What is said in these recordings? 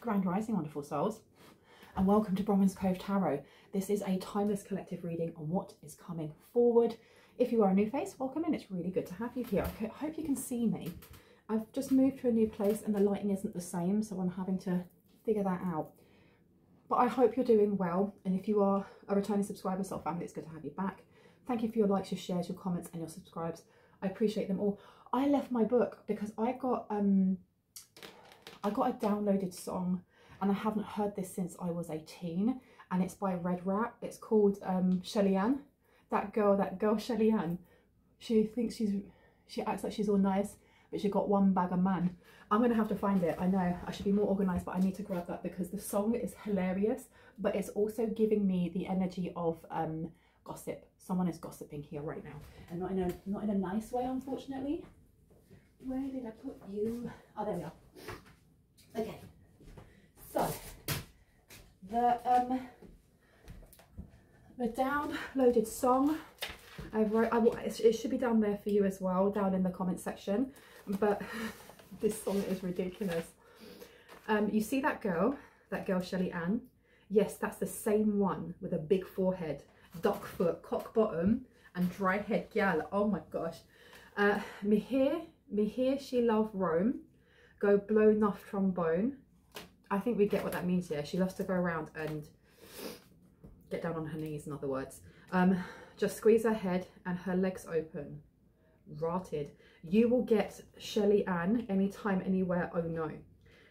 Grand Rising, wonderful souls, and welcome to Bronwen's Cove Tarot. This is a timeless collective reading on what is coming forward. If you are a new face, welcome in. It's really good to have you here. I hope you can see me. I've just moved to a new place and the lighting isn't the same, so I'm having to figure that out. But I hope you're doing well, and if you are a returning subscriber, soul family, it's good to have you back. Thank you for your likes, your shares, your comments, and your subscribes. I appreciate them all. I left my book because I got a downloaded song, and I haven't heard this since I was 18, and it's by Red Rat. It's called Shelly Ann. That girl Shelly Ann. She acts like she's all nice, but she got one bag of man. I'm gonna have to find it. I know I should be more organized, but I need to grab that because the song is hilarious, but it's also giving me the energy of gossip. Someone is gossiping here right now, and not in a nice way, unfortunately. Where did I put you? Oh, there we are. Okay, so the downloaded song, it should be down there for you as well, down in the comment section, but this song is ridiculous. You see that girl Shelly Ann? Yes, that's the same one with a big forehead, duck foot, cock bottom, and dry head gal. Oh my gosh. Me hear she love Rome, go blow enough trombone. I think we get what that means here. She loves to go around and get down on her knees, in other words. Just squeeze her head and her legs open. Rotted. You will get Shelly Ann anytime, anywhere, oh no.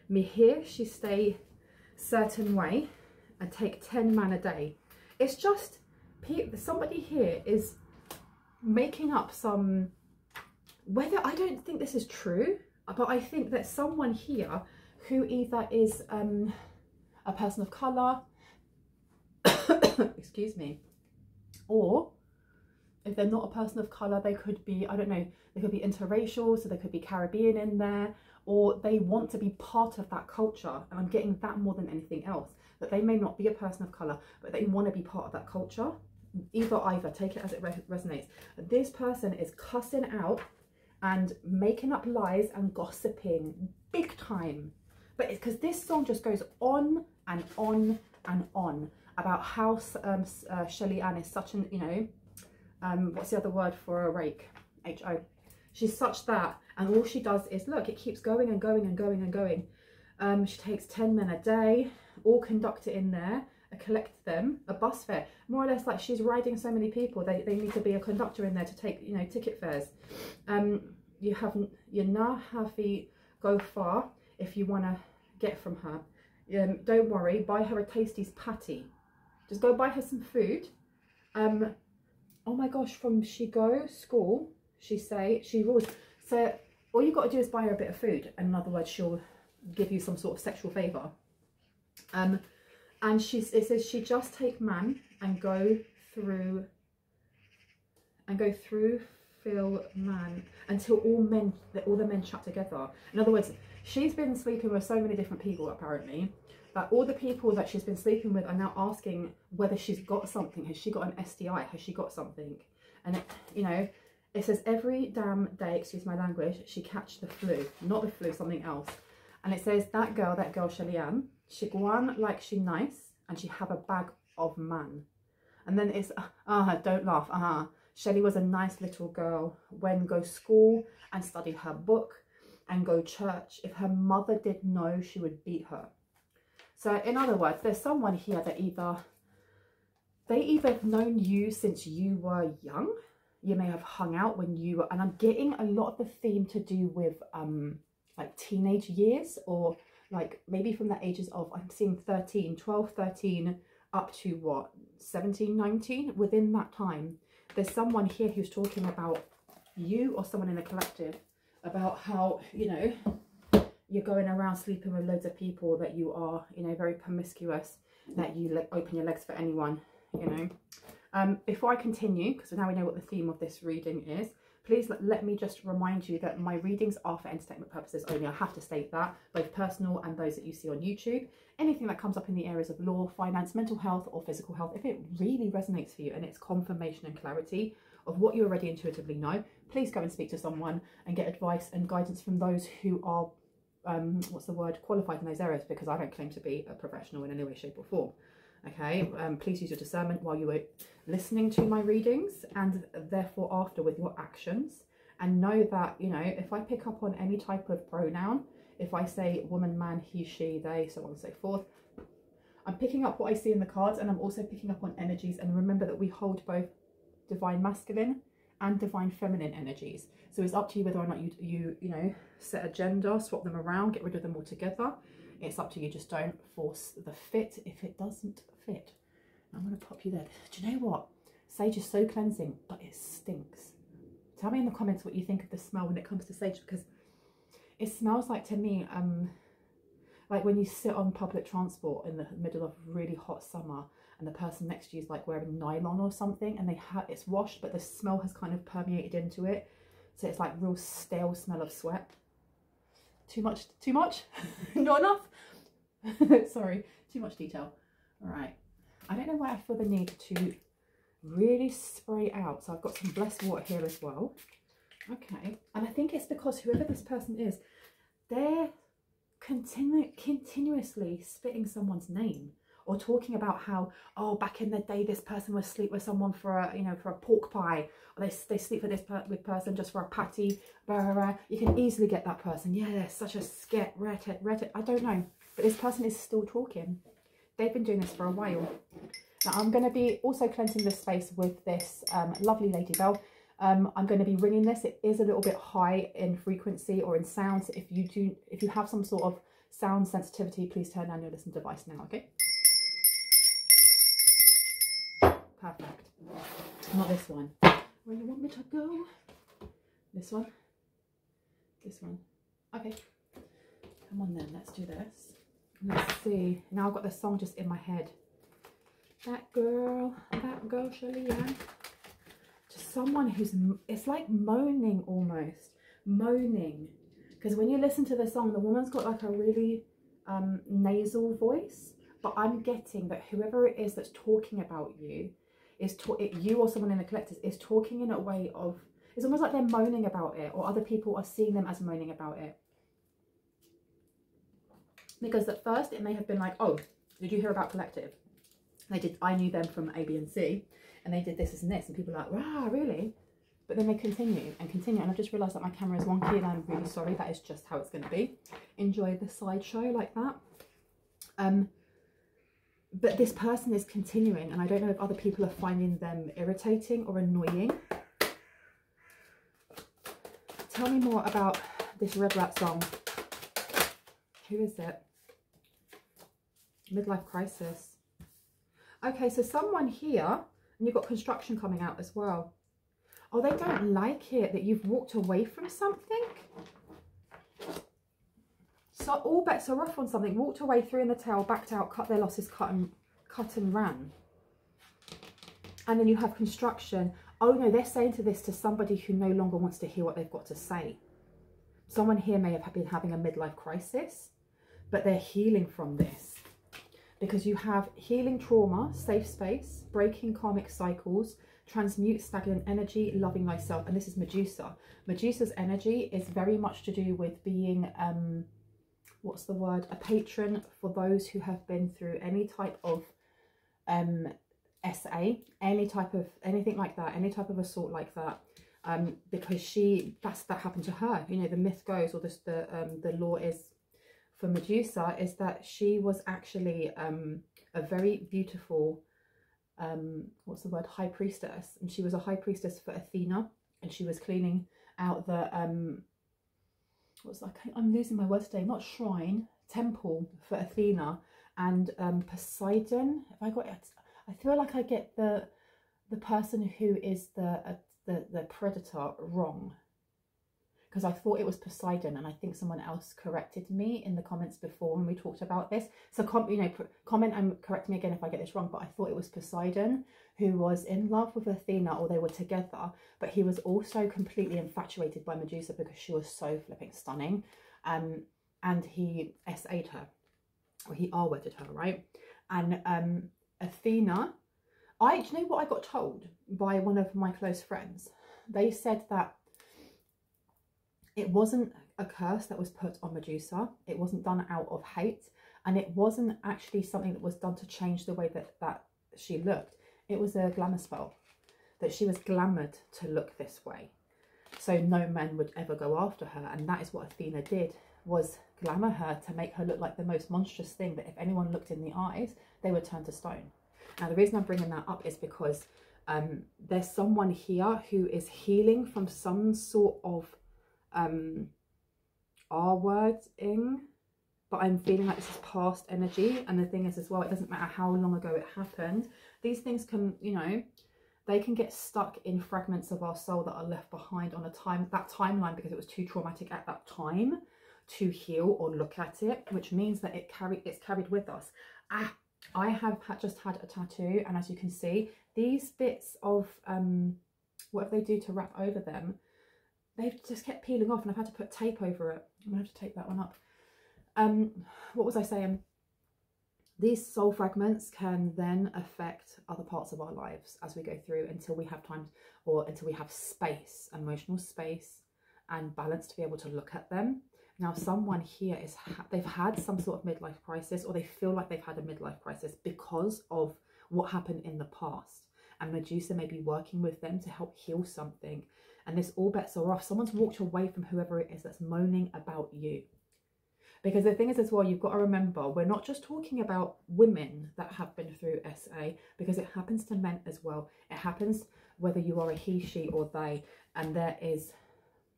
Me hear she stay certain way and take 10 man a day. It's just, somebody here is making up some, whether, I don't think this is true, but I think that someone here who either is a person of colour, excuse me, or if they're not a person of colour, they could be, I don't know, they could be interracial, so there could be Caribbean in there, or they want to be part of that culture. And I'm getting that more than anything else, that they may not be a person of colour, but they want to be part of that culture. Either, take it as it resonates. This person is cussing out and making up lies and gossiping big time. But it's because this song just goes on and on and on about how Shelly Ann is such an, you know, what's the other word for a rake? H-O. She's such that, and all she does is, look, it keeps going and going and going and going. She takes 10 men a day, all conductor in there, collect them, a bus fare. More or less like she's riding so many people, they need to be a conductor in there to take, you know, ticket fares. You now have to go far if you want to get from her. Don't worry, buy her a Tasty's patty. Just go buy her some food. Oh my gosh, from she go school, she rules. So all you got to do is buy her a bit of food, and in other words, she'll give you some sort of sexual favour. And it says she just take man and go through feel man until all the men shut together. In other words, she's been sleeping with so many different people apparently, but all the people that she's been sleeping with are now asking whether she's got something. Has she got an STI? Has she got something? And it, you know, it says every damn day, excuse my language, she catch the flu. Not the flu, something else. And it says that girl Shelly Ann, she go on like she nice and she have a bag of man. And then it's, don't laugh, Shelly was a nice little girl when go school and study her book and go church. If her mother did know, she would beat her. So in other words, there's someone here that they either have known you since you were young. You may have hung out when you were, and I'm getting a lot of the theme to do with like teenage years, or like maybe from the ages of, I'm seeing 12, 13 up to what, 17, 19, within that time. There's someone here who's talking about you or someone in the collective, about how, you know, you're going around sleeping with loads of people, that you are, you know, very promiscuous, that you open your legs for anyone, you know. Before I continue, because now we know what the theme of this reading is, please let me just remind you that my readings are for entertainment purposes only. I have to state that, both personal and those that you see on YouTube. Anything that comes up in the areas of law, finance, mental health, or physical health, if it really resonates for you and it's confirmation and clarity of what you already intuitively know, please go and speak to someone and get advice and guidance from those who are what's the word, qualified in those areas, because I don't claim to be a professional in any way, shape or form. Okay, please use your discernment while you were listening to my readings, and therefore after with your actions. And know that, you know, if I pick up on any type of pronoun, if I say woman, man, he, she, they, so on and so forth, I'm picking up what I see in the cards, and I'm also picking up on energies. And remember that we hold both divine masculine and divine feminine energies. So it's up to you whether or not you know, set a gender, swap them around, get rid of them altogether. It's up to you. Just don't force the fit if it doesn't fit. I'm going to pop you there. Do you know what? Sage is so cleansing, but it stinks. Tell me in the comments what you think of the smell when it comes to sage, because it smells like, to me, like when you sit on public transport in the middle of really hot summer and the person next to you is like wearing nylon or something, and it's washed, but the smell has kind of permeated into it. So it's like real stale smell of sweat. Too much? Not enough? Sorry, too much detail. All right. I don't know why I feel the need to really spray out. So I've got some blessed water here as well. Okay. And I think it's because whoever this person is, they're continuously spitting someone's name, or talking about how, oh, back in the day this person would sleep with someone for a, you know, for a pork pie, or they sleep with this person just for a patty. Blah, blah, blah. You can easily get that person. Yeah, they're such a sket, Reddit. I don't know, but this person is still talking. They've been doing this for a while. Now I'm going to be also cleansing this space with this lovely Lady Bell. I'm going to be ringing this. It is a little bit high in frequency or in sound. So if you have some sort of sound sensitivity, please turn down your listening device now, okay? Perfect. Not this one. Where you want me to go? This one? This one. Okay. Come on then, let's do this. Let's see. Now I've got the song just in my head. That girl, Shirley Ann. Just someone who's, it's like moaning almost. Moaning. Because when you listen to the song, the woman's got like a really nasal voice. But I'm getting that whoever it is that's talking about you, you or someone in the collective is talking in a way of, it's almost like they're moaning about it, or other people are seeing them as moaning about it. Because at first it may have been like, oh, did you hear about collective? I knew them from A, B and C, and they did this and this, and people are like, wow, really? But then they continue and continue, and I've just realised that my camera is wonky, and I'm really sorry. That is just how it's going to be. Enjoy the slideshow like that. But this person is continuing, and I don't know if other people are finding them irritating or annoying. Tell me more about this Red Rat song. Who is it? Midlife crisis. Okay, so someone here, and you've got construction coming out as well. Oh, they don't like it that you've walked away from something. So all bets are off on something. Walked away, threw in the towel, backed out, cut their losses, cut and ran. And then you have construction. Oh no, they're saying to somebody who no longer wants to hear what they've got to say. Someone here may have been having a midlife crisis, but they're healing from this. Because you have healing trauma, safe space, breaking karmic cycles, transmute stagnant energy, loving thyself. And this is Medusa. Medusa's energy is very much to do with being, what's the word? A patron for those who have been through any type of SA, anything like that, any type of assault like that. Because that happened to her. You know, the myth goes, or the law is, for Medusa, is that she was actually a very beautiful, what's the word, high priestess. And she was a high priestess for Athena, and she was cleaning out the, I'm losing my words today, not shrine, temple for Athena and Poseidon. If I got it, I feel like I get the person who is the predator wrong, because I thought it was Poseidon, and I think someone else corrected me in the comments before when we talked about this. So comment and correct me again if I get this wrong, but I thought it was Poseidon who was in love with Athena, or they were together, but he was also completely infatuated by Medusa because she was so flipping stunning, and he SA'd her, or he R-worded her, right? And Athena, do you know what I got told by one of my close friends? They said that it wasn't a curse that was put on Medusa. It wasn't done out of hate, and it wasn't actually something that was done to change the way that she looked. It was a glamour spell, that she was glamoured to look this way, so no men would ever go after her. And that is what Athena did, was glamour her to make her look like the most monstrous thing, that if anyone looked in the eyes, they would turn to stone. Now, the reason I'm bringing that up is because there's someone here who is healing from some sort of R-wording, but I'm feeling like this is past energy. And the thing is as well, it doesn't matter how long ago it happened. These things can, you know, they can get stuck in fragments of our soul that are left behind on that timeline, because it was too traumatic at that time to heal or look at it, which means that it's carried with us. I have just had a tattoo, and as you can see, these bits of whatever they do to wrap over them, they've just kept peeling off, and I've had to put tape over it. I'm gonna have to tape that one up. What was I saying? These soul fragments can then affect other parts of our lives as we go through, until we have time, or until we have space, emotional space and balance to be able to look at them. Now, someone here they've had some sort of midlife crisis, or they feel like they've had a midlife crisis because of what happened in the past. And Medusa may be working with them to help heal something. And this, all bets are off. Someone's walked away from whoever it is that's moaning about you. Because the thing is as well, you've got to remember, we're not just talking about women that have been through SA, because it happens to men as well. It happens whether you are a he, she or they. And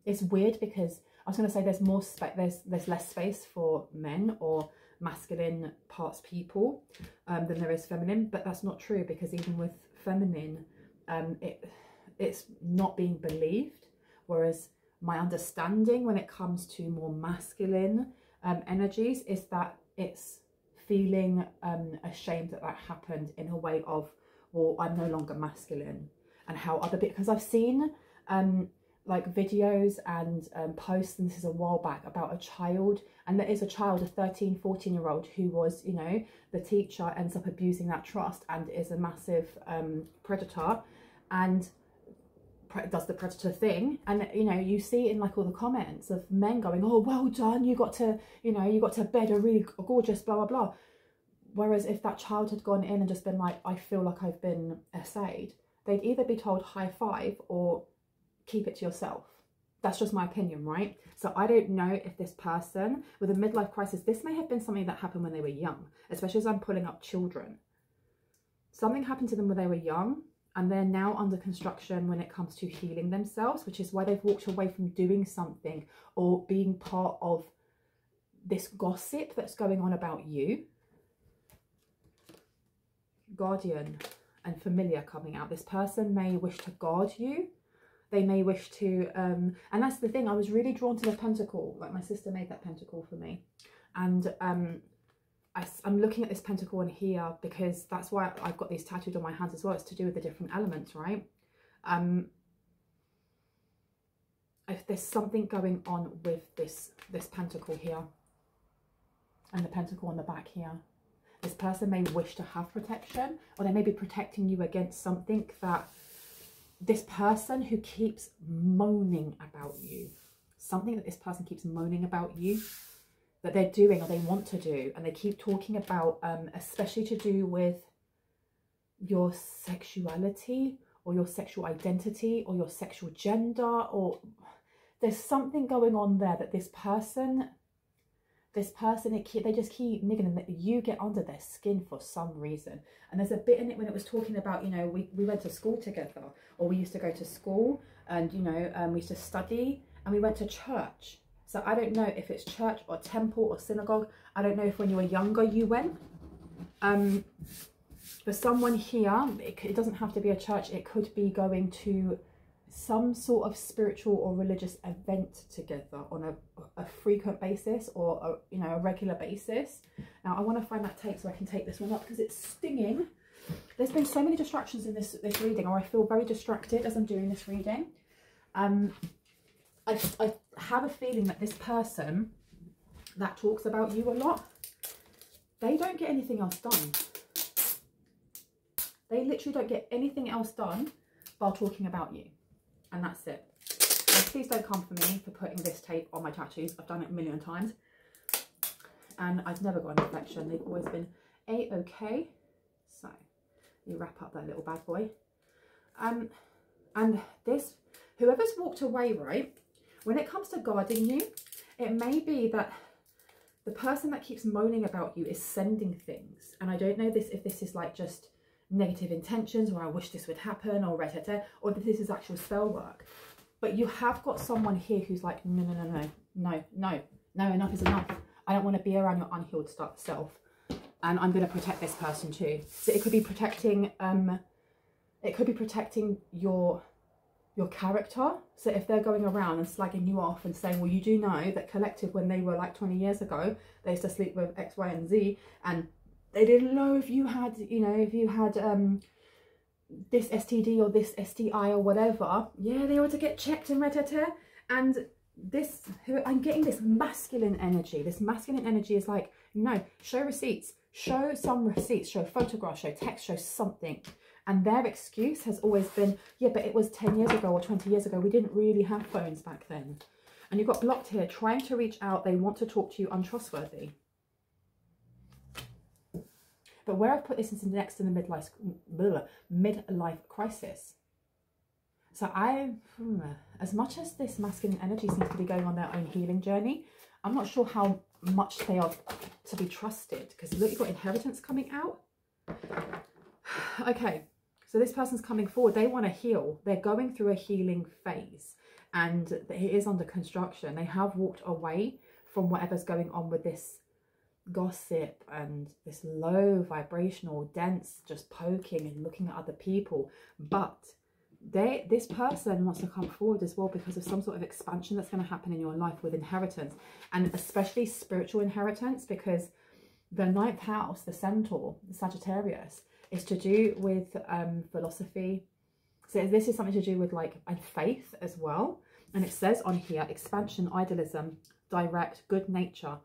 it's weird, because I was going to say there's more there's less space for men or masculine parts people than there is feminine, but that's not true, because even with feminine, it's not being believed. Whereas my understanding when it comes to more masculine energies is that it's feeling ashamed that happened, in a way of, well, I'm no longer masculine, and how other bit, because I've seen like videos and posts, and this is a while back, about a child, and there is a child, a 13-14-year-old, who was, you know, the teacher ends up abusing that trust and is a massive predator, and does the predator thing. And you know, you see in like all the comments of men going, oh, well done, you got to, you know, you got to bed a really gorgeous blah blah blah. Whereas if that child had gone in and just been like, I feel like I've been essayed, they'd either be told high five or keep it to yourself. That's just my opinion, right? So I don't know if this person with a midlife crisis, this may have been something that happened when they were young, especially as I'm pulling up children. Something happened to them when they were young, and they're now under construction when it comes to healing themselves, which is why they've walked away from doing something or being part of this gossip that's going on about you. Guardian and familiar coming out. This person may wish to guard you. They may wish to, and that's the thing, I was really drawn to the pentacle. Like, my sister made that pentacle for me. And I'm looking at this pentacle in here, because that's why I've got these tattooed on my hands as well. It's to do with the different elements, right? If there's something going on with this pentacle here, and the pentacle on the back here, this person may wish to have protection, or they may be protecting you against something that this person who keeps moaning about you, something that this person keeps moaning about you, that they're doing or they want to do, and they keep talking about, especially to do with your sexuality or your sexual identity or your sexual gender, or there's something going on there that this person, they just keep niggling, that you get under their skin for some reason. And there's a bit in it when it was talking about, you know, we went to school together, or we used to go to school, and, you know, we used to study, and we went to church. So I don't know if it's church or temple or synagogue. I don't know if when you were younger you went. For someone here, it doesn't have to be a church. It could be going to some sort of spiritual or religious event together on a frequent basis, or you know, a regular basis. Now I want to find that tape so I can take this one up, because it's stinging. There's been so many distractions in this reading, or I feel very distracted as I'm doing this reading. I have a feeling that this person that talks about you a lot, they don't get anything else done. They literally don't get anything else done while talking about you. And that's it. please don't come for me for putting this tape on my tattoos. I've done it a million times. And I've never got an infection. They've always been A-okay. So, you wrap up that little bad boy. And this, whoever's walked away, right, when it comes to guarding you, it may be that the person that keeps moaning about you is sending things. And I don't know if this is like just negative intentions, or I wish this would happen, or or if this is actual spell work. But you have got someone here who's like, no, enough is enough. I don't want to be around your unhealed self. And I'm going to protect this person too. So it could be protecting, your character. So if they're going around and slagging you off and saying, well, you do know that collective, when they were like 20 years ago, they used to sleep with X, Y, and Z, and they didn't know if you had, this STD or this STI or whatever. Yeah, they ought to get checked and and this, I'm getting this masculine energy. This masculine energy is like, no, show receipts, show some receipts, show photographs, show text, show something. And their excuse has always been, yeah, but it was 10 years ago or 20 years ago. We didn't really have phones back then. And you've got blocked here, trying to reach out. They want to talk to you, untrustworthy. But where I've put this is next to the midlife crisis. So as much as this masculine energy seems to be going on their own healing journey, I'm not sure how much they are to be trusted. Because look, you've got inheritance coming out. Okay, so this person's coming forward. They want to heal. They're going through a healing phase. And it is under construction. They have walked away from whatever's going on with this gossip and this low vibrational, dense, just poking and looking at other people. But this person wants to come forward as well because of some sort of expansion that's going to happen in your life with inheritance, and especially spiritual inheritance, because the 9th house, the centaur, the Sagittarius, is to do with philosophy. So this is something to do with like and faith as well. And it says on here, expansion, idealism, direct, good-natured,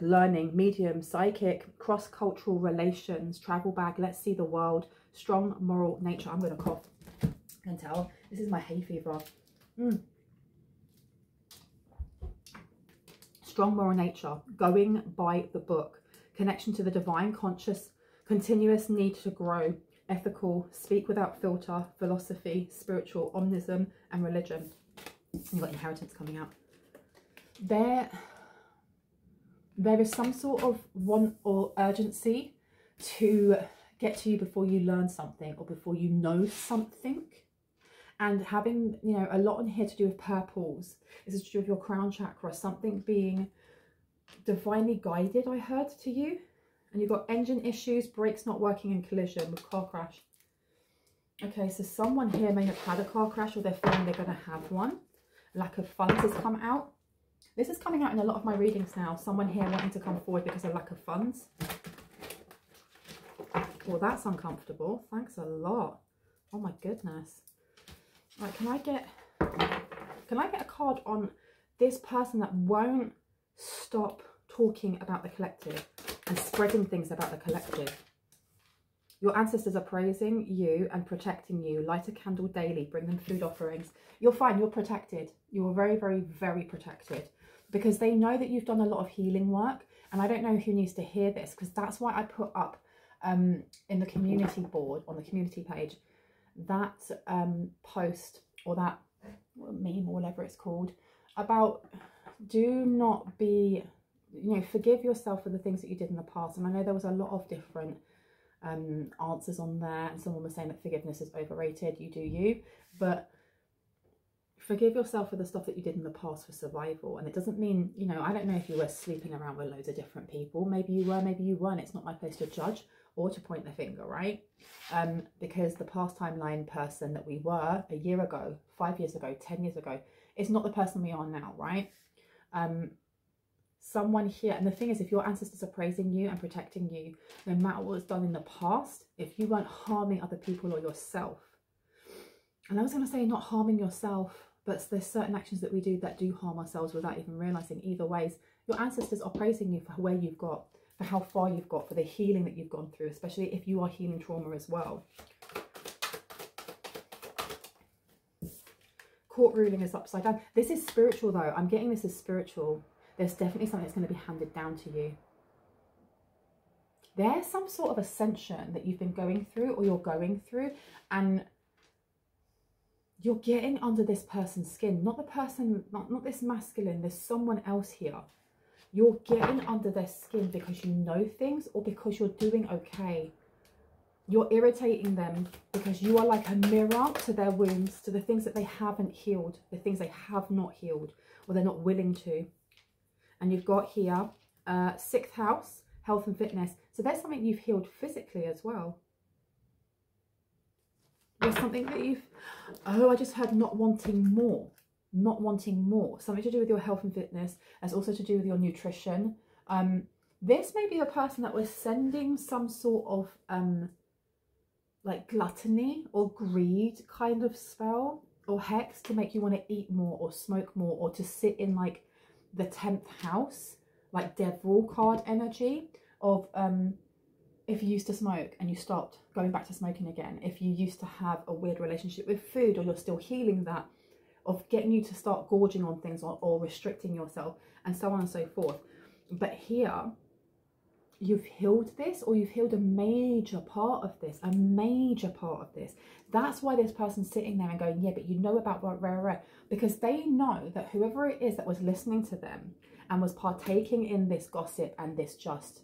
learning, medium, psychic, cross-cultural relations, travel bag, let's see the world, strong moral nature. I'm going to cough. I can tell. This is my hay fever. Strong moral nature, going by the book, connection to the divine, conscious, continuous need to grow, ethical, speak without filter, philosophy, spiritual, omnism, and religion. You've got inheritance coming out. There is some sort of want or urgency to get to you before you learn something or before you know something. And having, you know, a lot in here to do with purples. This is to do with your crown chakra, something being divinely guided, I heard, to you. And you've got engine issues, brakes not working, and collision with car crash. Okay, so someone here may have had a car crash, or they're feeling they're going to have one. Lack of funds has come out. This is coming out in a lot of my readings now. Someone here wanting to come forward because of lack of funds. Well, that's uncomfortable. Thanks a lot. Oh my goodness. Right, can I get a card on this person that won't stop talking about the collective and spreading things about the collective? Your ancestors are praising you and protecting you. Light a candle daily. Bring them food offerings. You're fine. You're protected. You're very, very, very protected. Because they know that you've done a lot of healing work. And I don't know who needs to hear this, because that's why I put up in the community board, on the community page, that post or that meme or whatever it's called, about do not be, you know, forgive yourself for the things that you did in the past. And I know there was a lot of different answers on there, and someone was saying that forgiveness is overrated. You do you, but forgive yourself for the stuff that you did in the past for survival. And it doesn't mean, you know, I don't know if you were sleeping around with loads of different people. Maybe you were, maybe you weren't. It's not my place to judge or to point the finger, right? Because the past timeline person that we were a year ago, 5 years ago, 10 years ago, is not the person we are now, right? Someone here, and the thing is, if your ancestors are praising you and protecting you, no matter what was done in the past, if you weren't harming other people or yourself, and I was going to say not harming yourself, but there's certain actions that we do that do harm ourselves without even realizing. Either ways, your ancestors are praising you for where you've got, for how far you've got, for the healing that you've gone through, especially if you are healing trauma as well. court ruling is upside down. This is spiritual though. I'm getting this as spiritual. There's definitely something that's going to be handed down to you. There's some sort of ascension that you've been going through or you're going through, and you're getting under this person's skin. Not the person, not this masculine. There's someone else here. You're getting under their skin because you know things or because you're doing okay. You're irritating them because you are like a mirror to their wounds, to the things that they haven't healed, the things they have not healed or they're not willing to. And you've got here, 6th house, health and fitness. So there's something you've healed physically as well. There's something that you've, oh, I just heard not wanting more. Not wanting more. Something to do with your health and fitness. As also to do with your nutrition. This may be a person that was sending some sort of like gluttony or greed kind of spell or hex to make you want to eat more or smoke more, or to sit in like the 10th house, like devil card energy of if you used to smoke and you stopped, going back to smoking again. If you used to have a weird relationship with food or you're still healing that, of getting you to start gorging on things or restricting yourself and so on and so forth. But here, you've healed this, or you've healed a major part of this, a major part of this. That's why this person's sitting there and going, yeah, but you know about rare, because they know that whoever it is that was listening to them and was partaking in this gossip and this just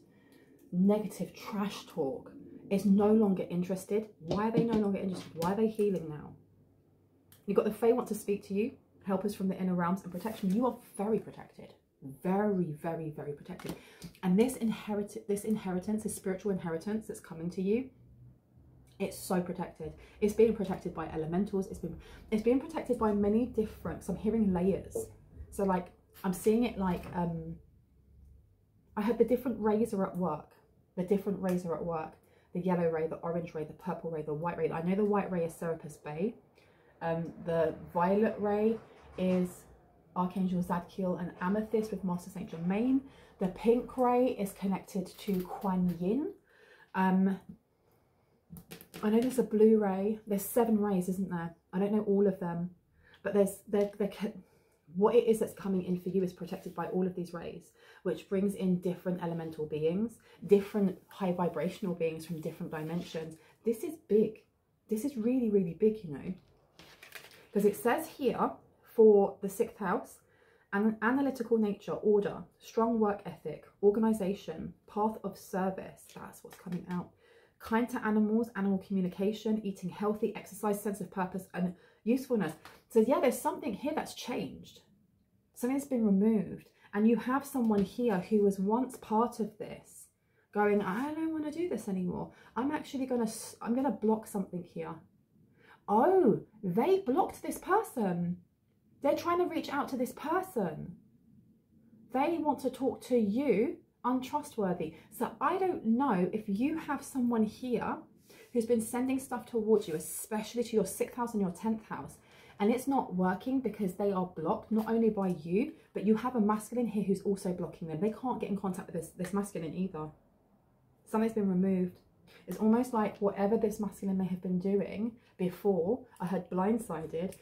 negative trash talk is no longer interested. Why are they no longer interested? Why are they healing now? You've got the Fae want to speak to you, helpers from the inner realms and protection. You are very protected. Very, very, very protected. And this inheritance, this spiritual inheritance that's coming to you, it's so protected. It's being protected by elementals. It's being protected by many different, so I'm hearing layers. So like, I'm seeing it like, I had the different rays are at work. The different rays are at work. The yellow ray, the orange ray, the purple ray, the white ray. I know the white ray is Serapis Bey. The violet ray is Archangel Zadkiel and Amethyst with Master Saint Germain. The pink ray is connected to Kuan Yin. I know there's a blue ray. There's 7 rays, isn't there? I don't know all of them, but what it is that's coming in for you is protected by all of these rays, which brings in different elemental beings, different high vibrational beings from different dimensions. This is big. This is really, really big, you know, because it says here, for the 6th house, an analytical nature, order, strong work ethic, organization, path of service. That's what's coming out. Kind to animals, animal communication, eating healthy, exercise, sense of purpose and usefulness. So yeah, there's something here that's changed. Something's been removed. And you have someone here who was once part of this going, I don't want to do this anymore. I'm going to block something here. Oh, they blocked this person. They're trying to reach out to this person. They want to talk to you, untrustworthy. So I don't know if you have someone here who's been sending stuff towards you, especially to your 6th house and your 10th house, and it's not working because they are blocked, not only by you, but you have a masculine here who's also blocking them. They can't get in contact with this masculine either. Something's been removed. It's almost like whatever this masculine may have been doing before, I heard blindsided.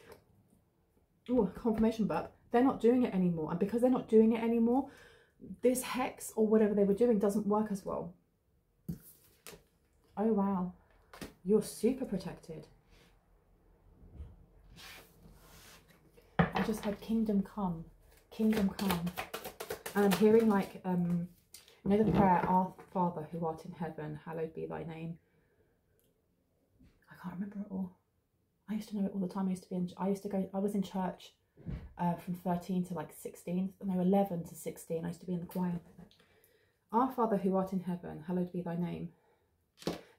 Oh, confirmation burp. They're not doing it anymore. And because they're not doing it anymore, this hex or whatever they were doing doesn't work as well. Oh, wow. You're super protected. I just heard kingdom come. Kingdom come. And I'm hearing like, you know the prayer, Our Father who art in heaven, hallowed be thy name. I can't remember it all. I used to know it all the time. I was in church from 13 to like 16, no, 11 to 16. I used to be in the choir. Our Father who art in heaven, hallowed be thy name.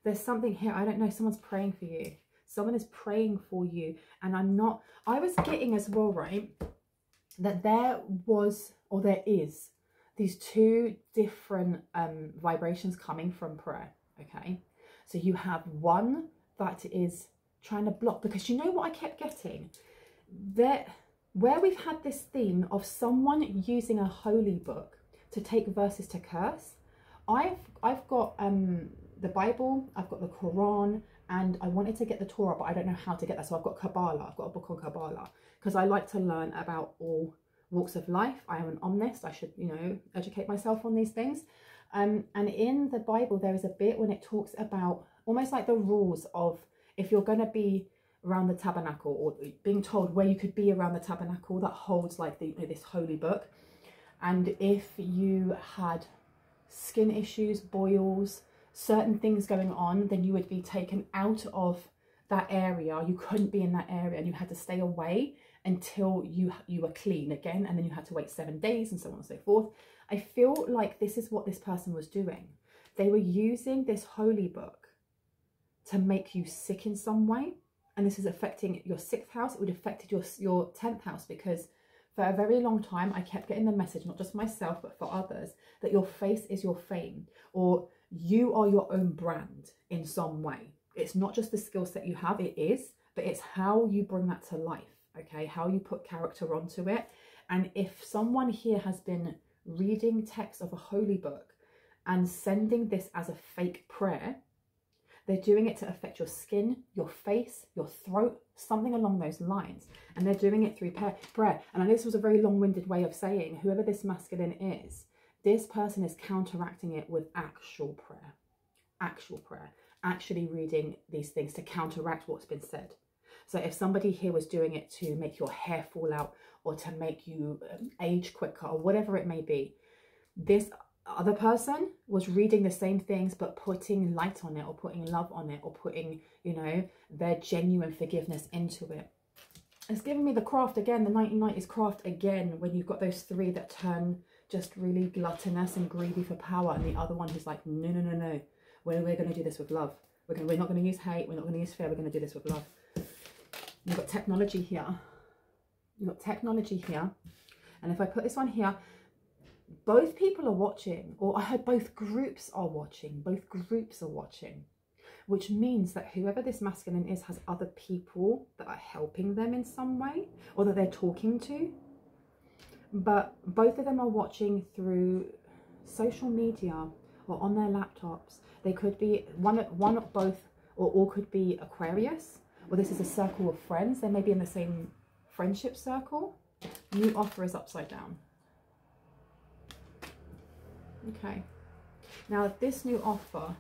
There's something here. I don't know. Someone's praying for you. Someone is praying for you. And I was getting as well, right, that there was, or there is, these 2 different vibrations coming from prayer, okay? So you have one that is trying to block, because you know what I kept getting? That where we've had this theme of someone using a holy book to take verses to curse, I've got the Bible, I've got the Quran, and I wanted to get the Torah, but I don't know how to get that. So I've got Kabbalah. I've got a book on Kabbalah because I like to learn about all walks of life. I am an omnist. I should, you know, educate myself on these things. And in the Bible, there is a bit when it talks about almost like the rules of if you're going to be around the tabernacle, or being told where you could be around the tabernacle that holds like the, you know, this holy book. And if you had skin issues, boils, certain things going on, then you would be taken out of that area. You couldn't be in that area and you had to stay away until you were clean again, and then you had to wait 7 days and so on and so forth. I feel like this is what this person was doing. They were using this holy book to make you sick in some way, and this is affecting your 6th house. It would have affected your 10th house, because for a very long time I kept getting the message, not just myself but for others, that your face is your fame, or you are your own brand in some way. It's not just the skill set you have, it is, but it's how you bring that to life, okay? How you put character onto it. And if someone here has been reading text of a holy book and sending this as a fake prayer, they're doing it to affect your skin, your face, your throat, something along those lines. And they're doing it through prayer. And I know this was a very long-winded way of saying whoever this masculine is, this person is counteracting it with actual prayer, actually reading these things to counteract what's been said. So if somebody here was doing it to make your hair fall out, or to make you age quicker, or whatever it may be, this other person was reading the same things but putting light on it, or putting love on it, or putting, you know, their genuine forgiveness into it. It's giving me the craft again, the 1990s craft again, when you've got those 3 that turn just really gluttonous and greedy for power, and the other one who's like, no, no, no, no, we're going to do this with love. We're not going to use hate, we're not going to use fear, we're going to do this with love. You've got technology here. You've got technology here. And if I put this one here, both people are watching, or I heard both groups are watching. Both groups are watching, which means that whoever this masculine is has other people that are helping them in some way, or that they're talking to. But both of them are watching through social media or on their laptops. They could be one or both, or all could be Aquarius, or this is a circle of friends. They may be in the same friendship circle. New offer is upside down. Okay, now this new offer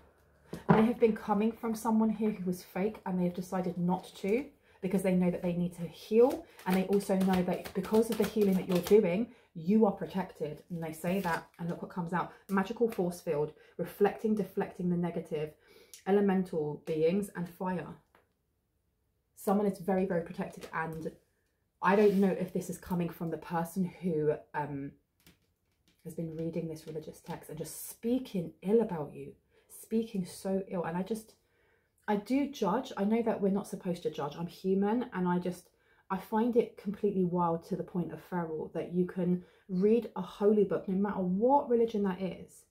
may have been coming from someone here who was fake, and they've decided not to, because they know that they need to heal, and they also know that because of the healing that you're doing, you are protected. And they say that, and look what comes out. Magical force field, reflecting, deflecting the negative, elemental beings, and fire. Someone is very, very protected, and I don't know if this is coming from the person who has been reading this religious text and just speaking ill about you, speaking so ill. And I do judge. I know that we're not supposed to judge. I'm human, and I find it completely wild, to the point of feral, that you can read a holy book, no matter what religion that is,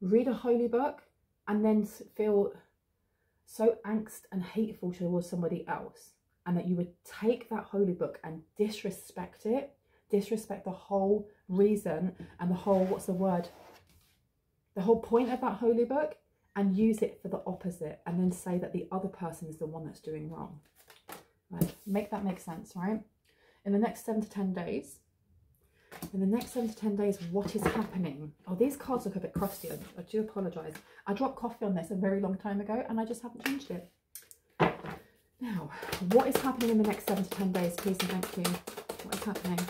read a holy book and then feel so angst and hateful towards somebody else, and that you would take that holy book and disrespect it, disrespect the whole reason and the whole, what's the word, the whole point of that holy book, and use it for the opposite, and then say that the other person is the one that's doing wrong. Right? Make that make sense, right? In the next 7 to 10 days, what is happening? Oh, these cards look a bit crusty. I do apologise. I dropped coffee on this a very long time ago, and I just haven't changed it. Now, what is happening in the next 7 to 10 days, please and thank you? What is happening?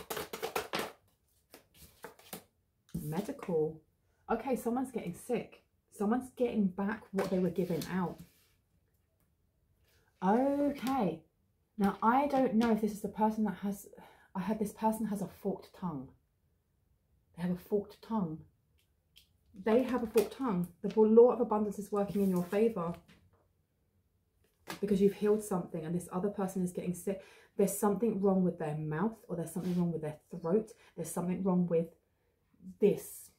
Medical. Okay, someone's getting sick. Someone's getting back what they were giving out. Okay. Now, I don't know if this is the person that has... I heard this person has a forked tongue. They have a forked tongue. They have a forked tongue. The law of abundance is working in your favour, because you've healed something, and this other person is getting sick. There's something wrong with their mouth, or there's something wrong with their throat. There's something wrong with this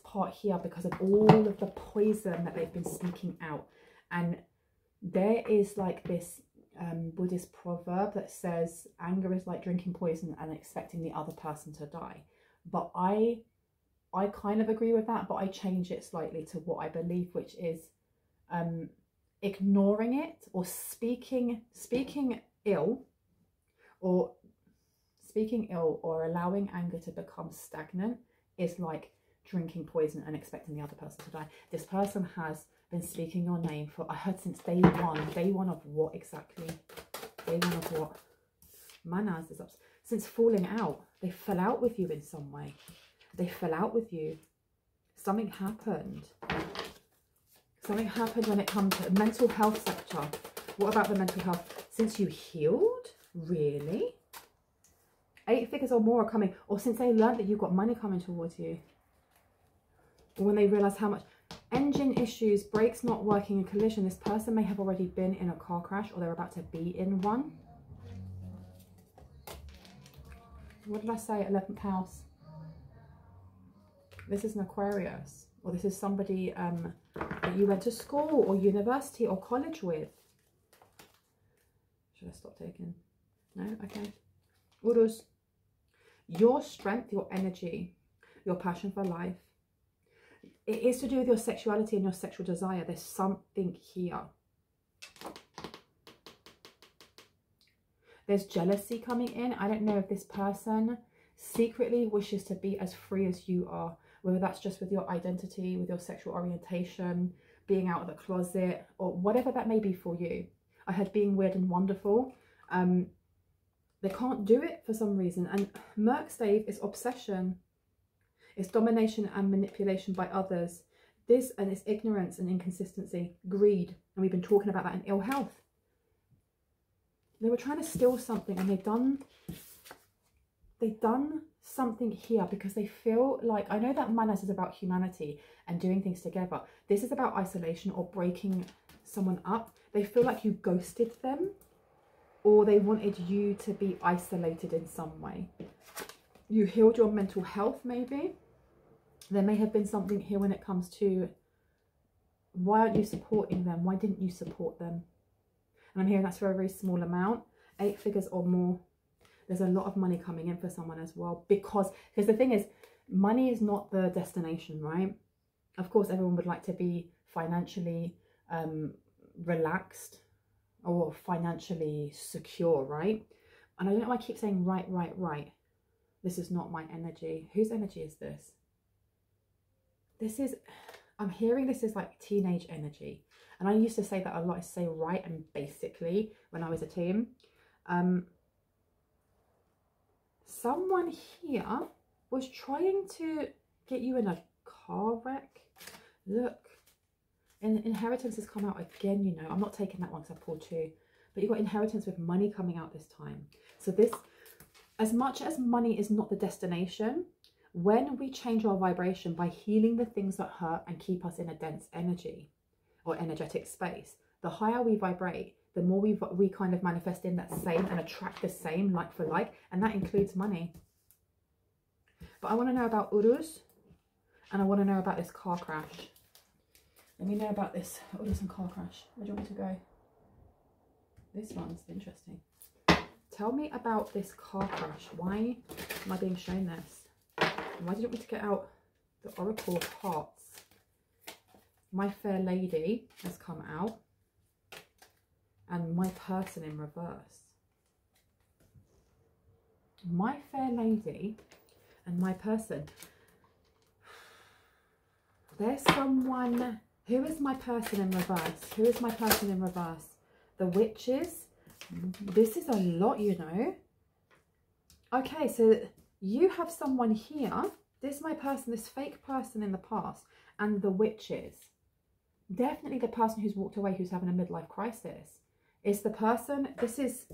part here, because of all of the poison that they've been speaking out. And there is like this Buddhist proverb that says anger is like drinking poison and expecting the other person to die. But I kind of agree with that, but I change it slightly to what I believe, which is ignoring it or speaking ill or allowing anger to become stagnant is like drinking poison and expecting the other person to die. This person has been speaking your name for, I heard, since day one. Day one of what exactly? Day one of what? Manas is up. Since falling out. They fell out with you in some way. They fell out with you. Something happened. Something happened when it comes to the mental health sector. What about the mental health? Since you healed? Really? 8 figures or more are coming. Or since they learned that you've got money coming towards you. Or when they realise how much. Engine issues, brakes not working, and collision. This person may have already been in a car crash or they're about to be in one. What did I say? 11th house. This is an Aquarius. Or this is somebody that you went to school or university or college with. Should I stop taking? No? Okay. Urus. Your strength, your energy, your passion for life. It is to do with your sexuality and your sexual desire. There's something here. There's jealousy coming in. I don't know if this person secretly wishes to be as free as you are. Whether that's just with your identity, with your sexual orientation, being out of the closet, or whatever that may be for you. I heard being weird and wonderful. They can't do it for some reason. And Merc stave is obsession. It's domination and manipulation by others. This, and it's ignorance and inconsistency, greed. And we've been talking about that in ill health. They were trying to steal something and they've done something here because they feel like, I know that Manas is about humanity and doing things together. This is about isolation or breaking someone up. They feel like you ghosted them or they wanted you to be isolated in some way. You healed your mental health maybe. There may have been something here when it comes to why aren't you supporting them? Why didn't you support them? And I'm hearing that's for a very small amount, 8 figures or more. There's a lot of money coming in for someone as well because the thing is, money is not the destination, right? Of course, everyone would like to be financially relaxed or financially secure, right? And I don't know why I keep saying right. This is not my energy. Whose energy is this? This is, I'm hearing this is like teenage energy. And I used to say that a lot. I say right and basically when I was a teen. Someone here was trying to get you in a car wreck. Look, inheritance has come out again, you know. I'm not taking that one because I pulled 2. But you've got inheritance with money coming out this time. So this, as much as money is not the destination, when we change our vibration by healing the things that hurt and keep us in a dense energy or energetic space, the higher we vibrate, the more we kind of manifest in that same and attract the same like for like, and that includes money. But I want to know about Urus and I want to know about this car crash. Let me know about this Urus and car crash. Where do you want me to go? This one's interesting. Tell me about this car crash. Why am I being shown this? Why did you want me to get out the Oracle of Hearts? My Fair Lady has come out. And my person in reverse. My Fair Lady and my person. There's someone. Who is my person in reverse? Who is my person in reverse? The Witches. This is a lot, you know. Okay, so you have someone here. This is my person, this fake person in the past. And the Witches. Definitely the person who's walked away, who's having a midlife crisis. It's the person, this is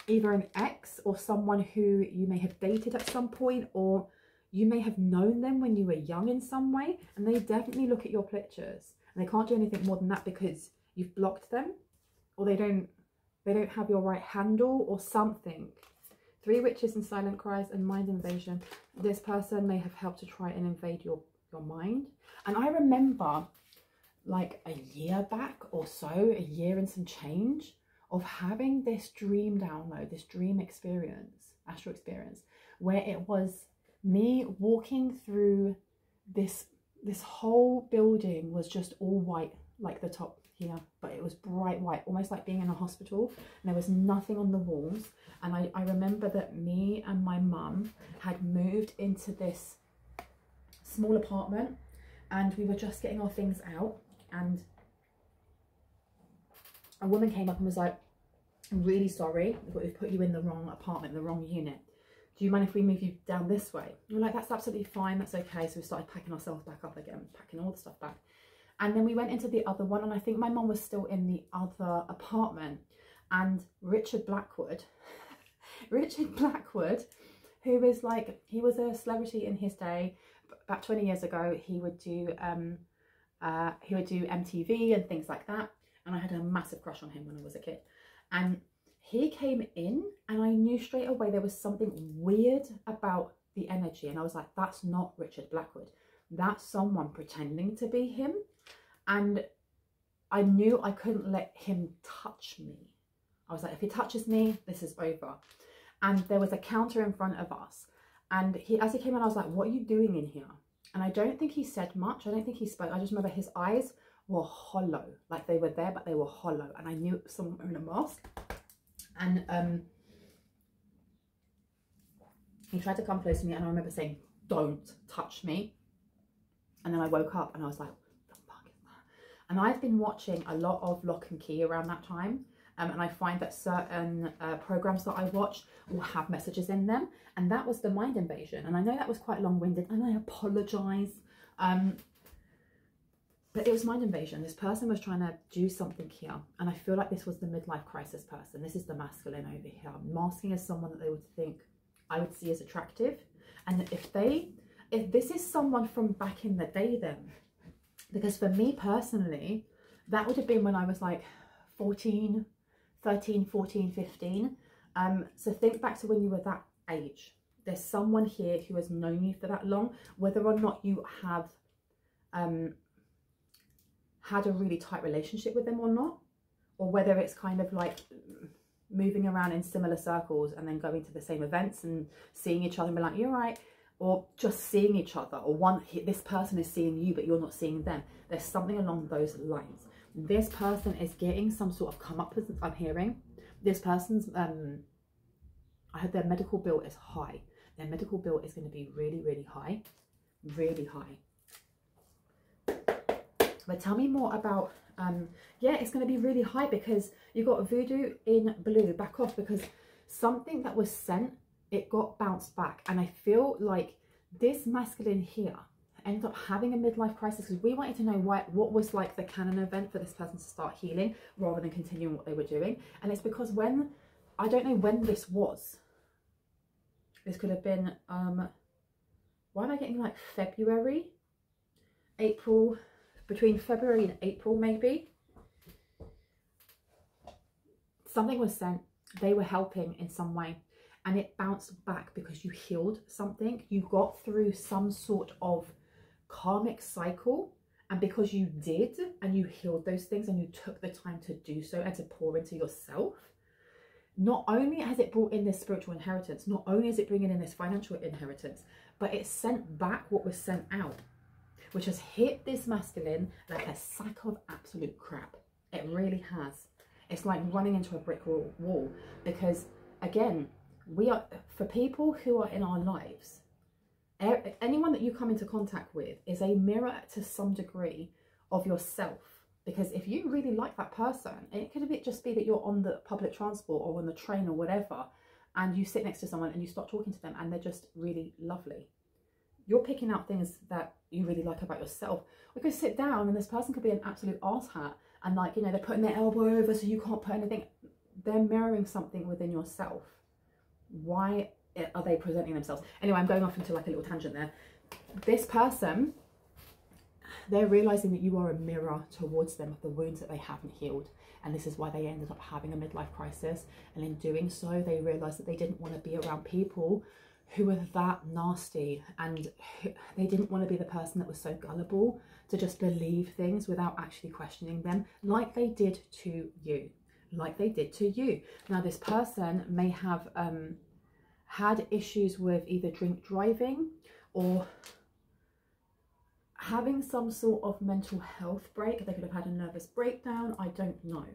either an ex or someone who you may have dated at some point, or you may have known them when you were young in some way, and they definitely look at your pictures and they can't do anything more than that because you've blocked them, or they don't have your right handle or something. 3 Witches and silent cries and mind invasion. This person may have helped to try and invade your mind. And I remember like a year back or so, a year and some change, of having this dream download, this dream experience, astral experience, where it was me walking through this this whole building was just all white, like the top here, but it was bright white, almost like being in a hospital, and there was nothing on the walls. And I remember that me and my mum had moved into this small apartment, and we were just getting our things out, and a woman came up and was like, I'm really sorry, but we've put you in the wrong apartment, the wrong unit. Do you mind if we move you down this way? And we're like, that's absolutely fine, that's okay. So we started packing ourselves back up again, packing all the stuff back. And then we went into the other one, and I think my mum was still in the other apartment. And Richard Blackwood, who is like, he was a celebrity in his day. About 20 years ago, he would do MTV and things like that. And I had a massive crush on him when I was a kid. And he came in, and I knew straight away there was something weird about the energy. And I was like, that's not Richard Blackwood. That's someone pretending to be him. And I knew I couldn't let him touch me. I was like, if he touches me, this is over. And there was a counter in front of us. And as he came in, I was like, what are you doing in here? And I don't think he said much. I don't think he spoke. I just remember his eyes were hollow. Like they were there, but they were hollow. And I knew it was someone wearing a mask. And he tried to come close to me, and I remember saying, don't touch me. And then I woke up and I was like, what the fuck is that? And I've been watching a lot of Lock and Key around that time. And I find that certain programs that I watch will have messages in them. And that was the mind invasion. And I know that was quite long-winded, and I apologise. But it was mind invasion. This person was trying to do something here. And I feel like this was the midlife crisis person. This is the masculine over here. Masking as someone that they would think I would see as attractive. And if this is someone from back in the day then, because for me personally, that would have been when I was like 13, 14, 15. So think back to when you were that age. There's someone here who has known you for that long, whether or not you have had a really tight relationship with them or not, or whether it's kind of like moving around in similar circles and then going to the same events and seeing each other and be like, you're right, or just seeing each other, or this person is seeing you but you're not seeing them. There's something along those lines. This person is getting some sort of come up with, I'm hearing. This person's, I heard their medical bill is high. Their medical bill is going to be really, really high. Really high. But tell me more about, yeah, it's going to be really high because you got voodoo in blue. Back off, because something that was sent, it got bounced back. And I feel like this masculine here ended up having a midlife crisis because we wanted to know what was like the canon event for this person to start healing rather than continuing what they were doing. And it's because when, I don't know when this was. This could have been, why am I getting like February, April, between February and April maybe. Something was sent, they were helping in some way, and it bounced back because you healed something. You got through some sort of karmic cycle, and because you did and you healed those things and you took the time to do so and to pour into yourself, not only has it brought in this spiritual inheritance, not only is it bringing in this financial inheritance, but it sent back what was sent out, which has hit this masculine like a sack of absolute crap. It really has. It's like running into a brick wall because, again, we are, for people who are in our lives, anyone that you come into contact with is a mirror to some degree of yourself. Because if you really like that person, it could just be that you're on the public transport or on the train or whatever, and you sit next to someone and you start talking to them and they're just really lovely. You're picking out things that you really like about yourself. We could sit down and this person could be an absolute arsehat and, like, you know, they're putting their elbow over so you can't put anything. They're mirroring something within yourself. Why are they presenting themselves? Anyway, I'm going off into like a little tangent there. This person, they're realizing that you are a mirror towards them of the wounds that they haven't healed. And this is why they ended up having a midlife crisis. And in doing so, they realized that they didn't want to be around people who were that nasty, and they didn't want to be the person that was so gullible to just believe things without actually questioning them, like they did to you. Now, this person may have had issues with either drink driving or having some sort of mental health break. They could have had a nervous breakdown, I don't know.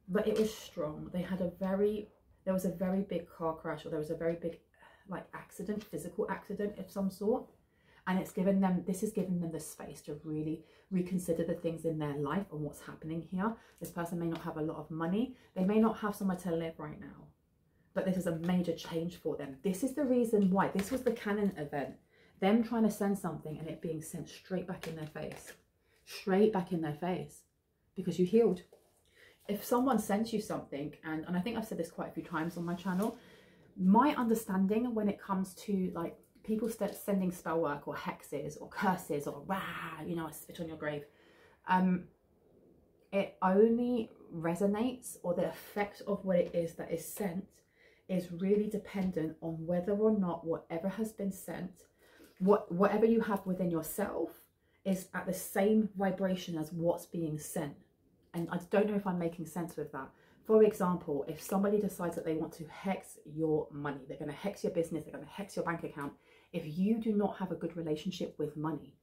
But it was strong. There was a very big car crash, or there was a very big like accident, physical accident of some sort. And this has given them the space to really reconsider the things in their life and what's happening here. This person may not have a lot of money. They may not have somewhere to live right now. But this is a major change for them. This is the reason why. This was the canon event. Them trying to send something and it being sent straight back in their face. Straight back in their face. Because you healed. If someone sends you something, and I think I've said this quite a few times on my channel, my understanding when it comes to like people sending spell work or hexes or curses or rah, you know, I spit on your grave, it only resonates, or the effect of what it is that is sent is really dependent on whether or not whatever has been sent, whatever you have within yourself, is at the same vibration as what's being sent. And I don't know if I'm making sense with that. For example, if somebody decides that they want to hex your money, they're going to hex your business, they're going to hex your bank account. If you do not have a good relationship with money,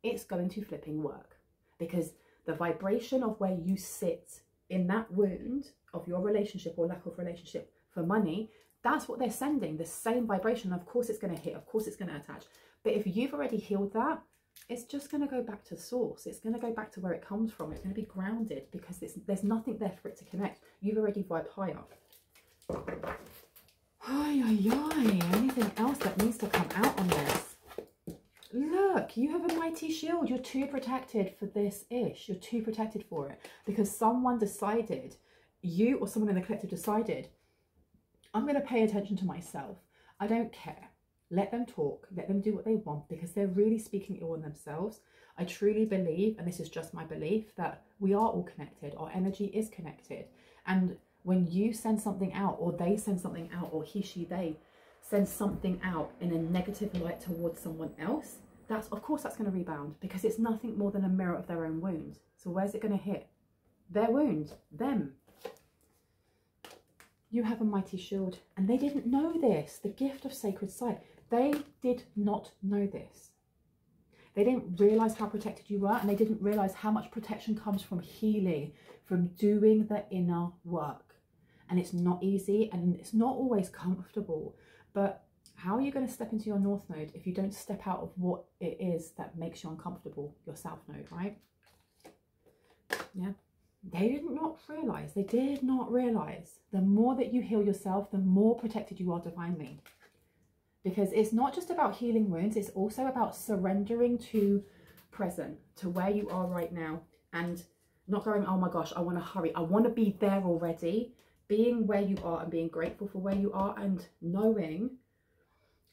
it's going to flipping work. Because the vibration of where you sit in that wound of your relationship or lack of relationship for money, that's what they're sending, the same vibration. Of course it's going to hit, of course it's going to attach. But if you've already healed that, it's just going to go back to source. It's going to go back to where it comes from. It's going to be grounded because there's nothing there for it to connect. You've already vibed higher. Anything else that needs to come out on this? Look, you have a mighty shield. You're too protected for this ish. You're too protected for it because someone decided, you or someone in the collective decided, I'm going to pay attention to myself. I don't care. Let them talk, let them do what they want, because they're really speaking ill on themselves. I truly believe, and this is just my belief, that we are all connected. Our energy is connected. And when you send something out, or they send something out, or he, she, they send something out in a negative light towards someone else, of course that's going to rebound, because it's nothing more than a mirror of their own wound. So where's it going to hit? Their wound, them. You have a mighty shield, and they didn't know this. The gift of sacred sight. They did not know this. They didn't realize how protected you were, and they didn't realize how much protection comes from healing, from doing the inner work. And it's not easy, and it's not always comfortable. But how are you going to step into your North Node if you don't step out of what it is that makes you uncomfortable, your South Node, right? Yeah. They did not realize. They did not realize. The more that you heal yourself, the more protected you are divinely. Because it's not just about healing wounds, it's also about surrendering to present, to where you are right now, and not going, oh my gosh, I want to hurry, I want to be there already. Being where you are and being grateful for where you are, and knowing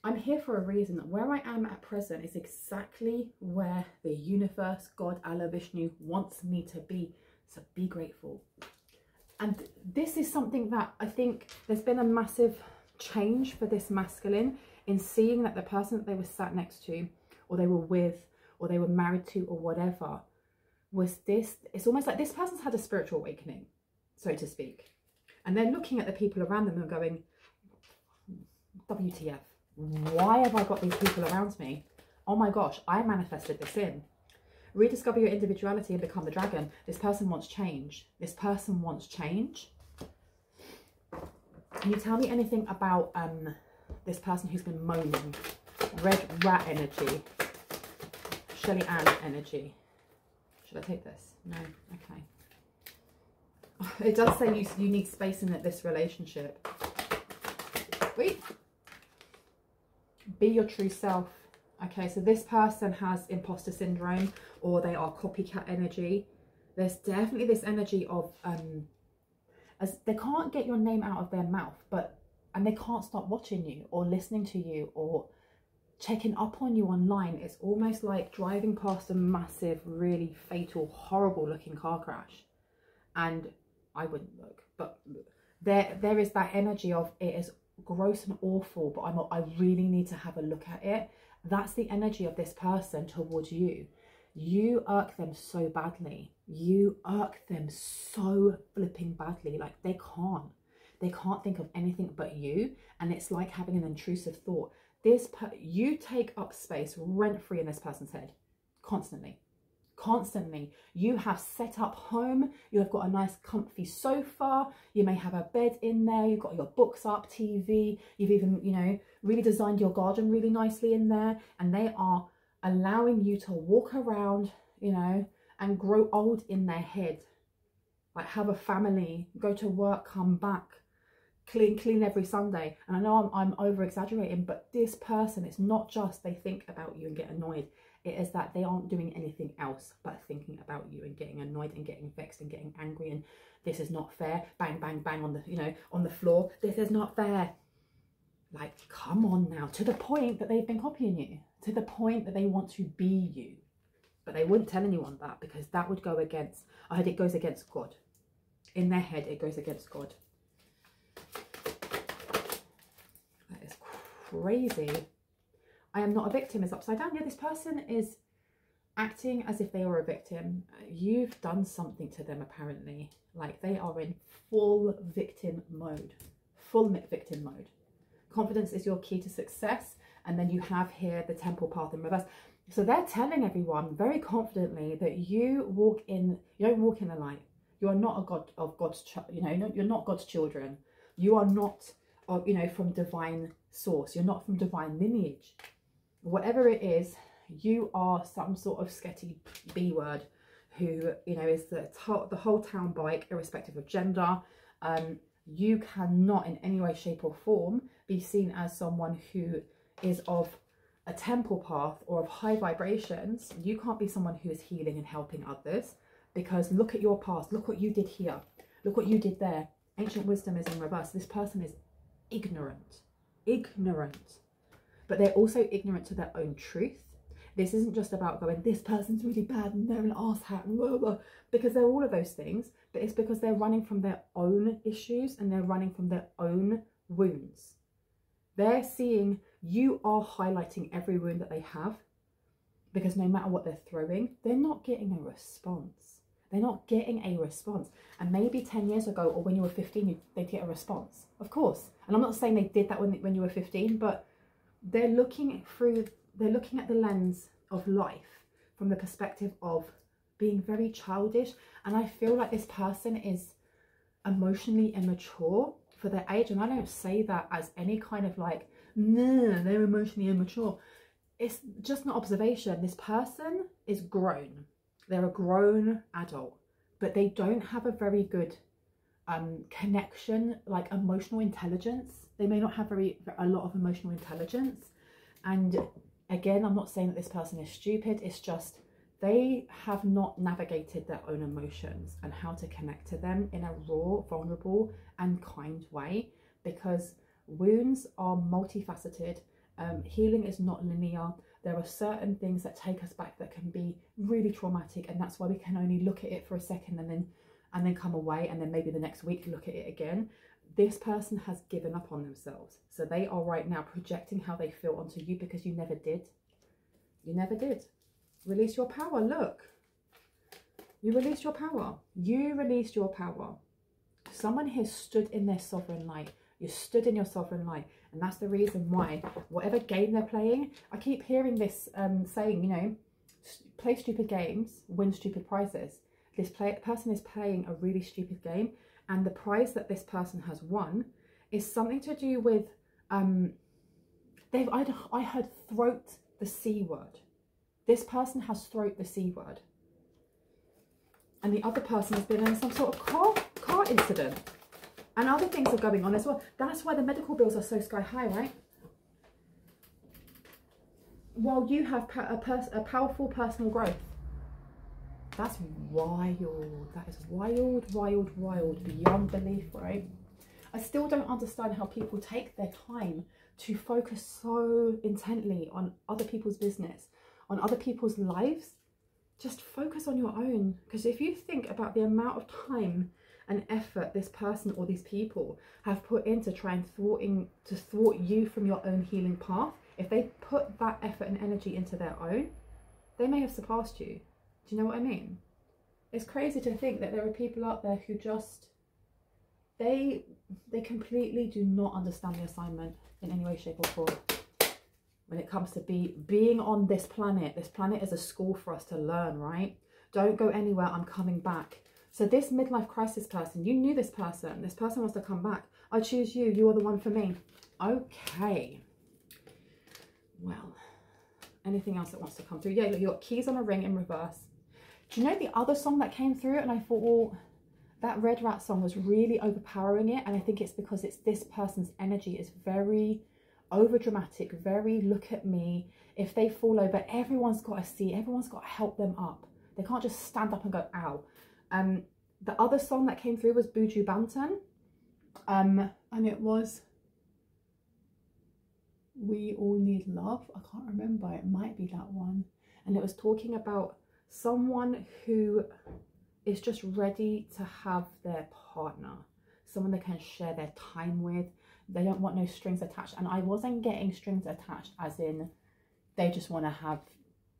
I'm here for a reason. Where I am at present is exactly where the universe, God, Allah, Vishnu wants me to be. So be grateful. And this is something that I think there's been a massive change for this masculine, in seeing that the person that they were sat next to, or they were with, or they were married to, or whatever, was this. It's almost like this person's had a spiritual awakening, so to speak. And they're looking at the people around them and going, WTF, why have I got these people around me? Oh my gosh, I manifested this in. Rediscover your individuality and become the dragon. This person wants change. This person wants change. Can you tell me anything about this person who's been moaning? Red rat energy. Shelly Ann energy. Should I take this? No? Okay. It does say you need space in this relationship. Wait. Be your true self. Okay, so this person has imposter syndrome, or they are copycat energy. There's definitely this energy of as they can't get your name out of their mouth, and they can't stop watching you or listening to you or checking up on you online. It's almost like driving past a massive, really fatal, horrible looking car crash, and I wouldn't look, but there is that energy of it is gross and awful, but I really need to have a look at it. That's the energy of this person towards you. You irk them so badly. You irk them so flipping badly. Like they can't think of anything but you. And it's like having an intrusive thought. you take up space rent-free in this person's head constantly. Constantly. You have set up home, you have got a nice comfy sofa, you may have a bed in there, you've got your books up, TV, you've even, you know, really designed your garden really nicely in there, and they are allowing you to walk around, you know, and grow old in their head. Like, have a family, go to work, come back, clean every Sunday. And I know I'm over exaggerating, but this person, it's not just they think about you and get annoyed. It is that they aren't doing anything else but thinking about you and getting annoyed and getting vexed and getting angry, and this is not fair. Bang, bang, bang on the, you know, on the floor. This is not fair. Like, come on now. To the point that they've been copying you. To the point that they want to be you. But they wouldn't tell anyone that, because that would go against, I heard it goes against God. In their head, it goes against God. That is crazy. I am not a victim is upside down. Yeah, this person is acting as if they were a victim. You've done something to them, apparently. Like, they are in full victim mode. Full victim mode. Confidence is your key to success. And then you have here the temple path in reverse. So they're telling everyone very confidently that you don't walk in the light. You are not God's you're not God's children. You are not, you know, from divine source. You're not from divine lineage. Whatever it is, you are some sort of sketchy B word who, you know, is the whole town bike, irrespective of gender. You cannot in any way, shape or form be seen as someone who is of a temple path or of high vibrations. You can't be someone who is healing and helping others, because look at your past. Look what you did here. Look what you did there. Ancient wisdom is in reverse. This person is ignorant. Ignorant. But they're also ignorant to their own truth. This isn't just about going, this person's really bad and they're an arsehat and blah, blah, because they're all of those things, but it's because they're running from their own issues and they're running from their own wounds. They're seeing you are highlighting every wound that they have, because no matter what they're throwing, they're not getting a response. They're not getting a response. And maybe 10 years ago, or when you were 15, they'd get a response, of course. And I'm not saying they did that when you were 15, but they're looking at the lens of life from the perspective of being very childish. And I feel like this person is emotionally immature for their age. And I don't say that as any kind of like, no, they're emotionally immature. It's just an observation. This person is grown. They're a grown adult, but they don't have a very good connection, like emotional intelligence. They may not have a lot of emotional intelligence. And again, I'm not saying that this person is stupid. It's just they have not navigated their own emotions and how to connect to them in a raw, vulnerable and kind way, because wounds are multifaceted. Healing is not linear. There are certain things that take us back that can be really traumatic, and that's why we can only look at it for a second and then come away, and then maybe the next week look at it again. This person has given up on themselves. So they are right now projecting how they feel onto you, because you never did. You never did. Release your power. Look. You released your power. You released your power. Someone here stood in their sovereign light. You stood in your sovereign light. And that's the reason why whatever game they're playing, I keep hearing this saying, you know, play stupid games, win stupid prizes. This person is playing a really stupid game. And the prize that this person has won is something to do with, I heard throat the C word. This person has throat the C word. And the other person has been in some sort of car incident. And other things are going on as well. That's why the medical bills are so sky high, right? While you have a powerful personal growth. That's wild. That is wild, wild, wild, beyond belief, right? I still don't understand how people take their time to focus so intently on other people's business, on other people's lives. Just focus on your own. Because if you think about the amount of time and effort this person or these people have put in to try and thwart you from your own healing path, if they put that effort and energy into their own, they may have surpassed you. Do you know what I mean? It's crazy to think that there are people out there who just, they completely do not understand the assignment in any way, shape or form. when it comes to being on this planet. This planet is a school for us to learn, right? Don't go anywhere, I'm coming back. So this midlife crisis person, you knew this person wants to come back. I choose you, you are the one for me. Okay. Well, anything else that wants to come through? Yeah, look, you got keys on a ring in reverse. Do you know the other song that came through? And I thought, well, that Red Rat song was really overpowering it. And I think it's because it's this person's energy is very over dramatic, very look at me. If they fall over, everyone's got to see, everyone's got to help them up. They can't just stand up and go, ow. The other song that came through was Buju Banton. And it was We All Need Love. I can't remember, it might be that one. And it was talking about someone who is just ready to have their partner, someone they can share their time with. They don't want no strings attached. And I wasn't getting strings attached as in they just want to have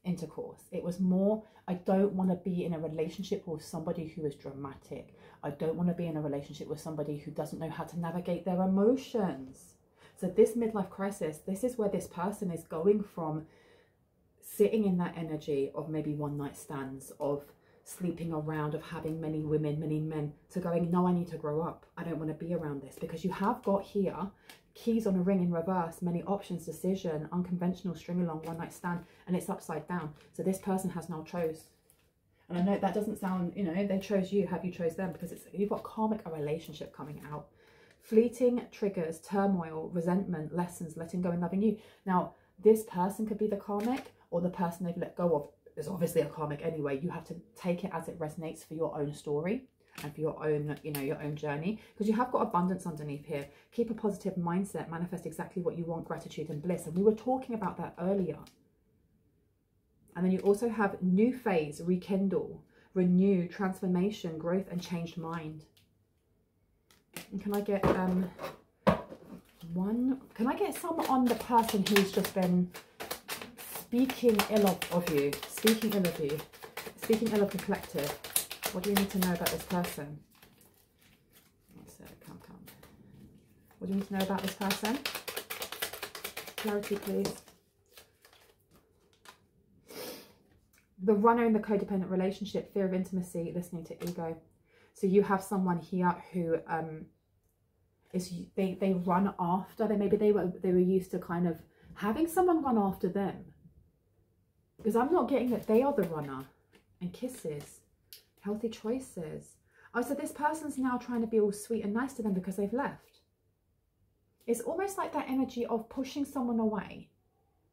intercourse. It was more, I don't want to be in a relationship with somebody who is dramatic. I don't want to be in a relationship with somebody who doesn't know how to navigate their emotions. So this midlife crisis, this is where this person is going from sitting in that energy of maybe one night stands, of sleeping around, of having many women, many men, to going, no, I need to grow up. I don't want to be around this. Because you have got here keys on a ring in reverse, many options, decision, unconventional, string along, one night stand, and it's upside down. So this person has now chose. And I know that doesn't sound, you know, they chose you, have you chose them? Because it's, you've got karmic, a relationship coming out. Fleeting triggers, turmoil, resentment, lessons, letting go and loving you. Now, this person could be the karmic, or the person they've let go of is obviously a karmic anyway. You have to take it as it resonates for your own story and for your own, you know, your own journey. Because you have got abundance underneath here. Keep a positive mindset, manifest exactly what you want, gratitude and bliss. And we were talking about that earlier. And then you also have new phase, rekindle, renew, transformation, growth and changed mind. And can I get can I get some on the person who's just been speaking ill of you, speaking ill of you, speaking ill of the collective? What do you need to know about this person? Come. What do you need to know about this person? Clarity, please. The runner in the codependent relationship, fear of intimacy, listening to ego. So you have someone here who they run after. Maybe they were used to kind of having someone run after them. Because I'm not getting that they are the runner. And kisses, healthy choices. Oh, so this person's now trying to be all sweet and nice to them because they've left. It's almost like that energy of pushing someone away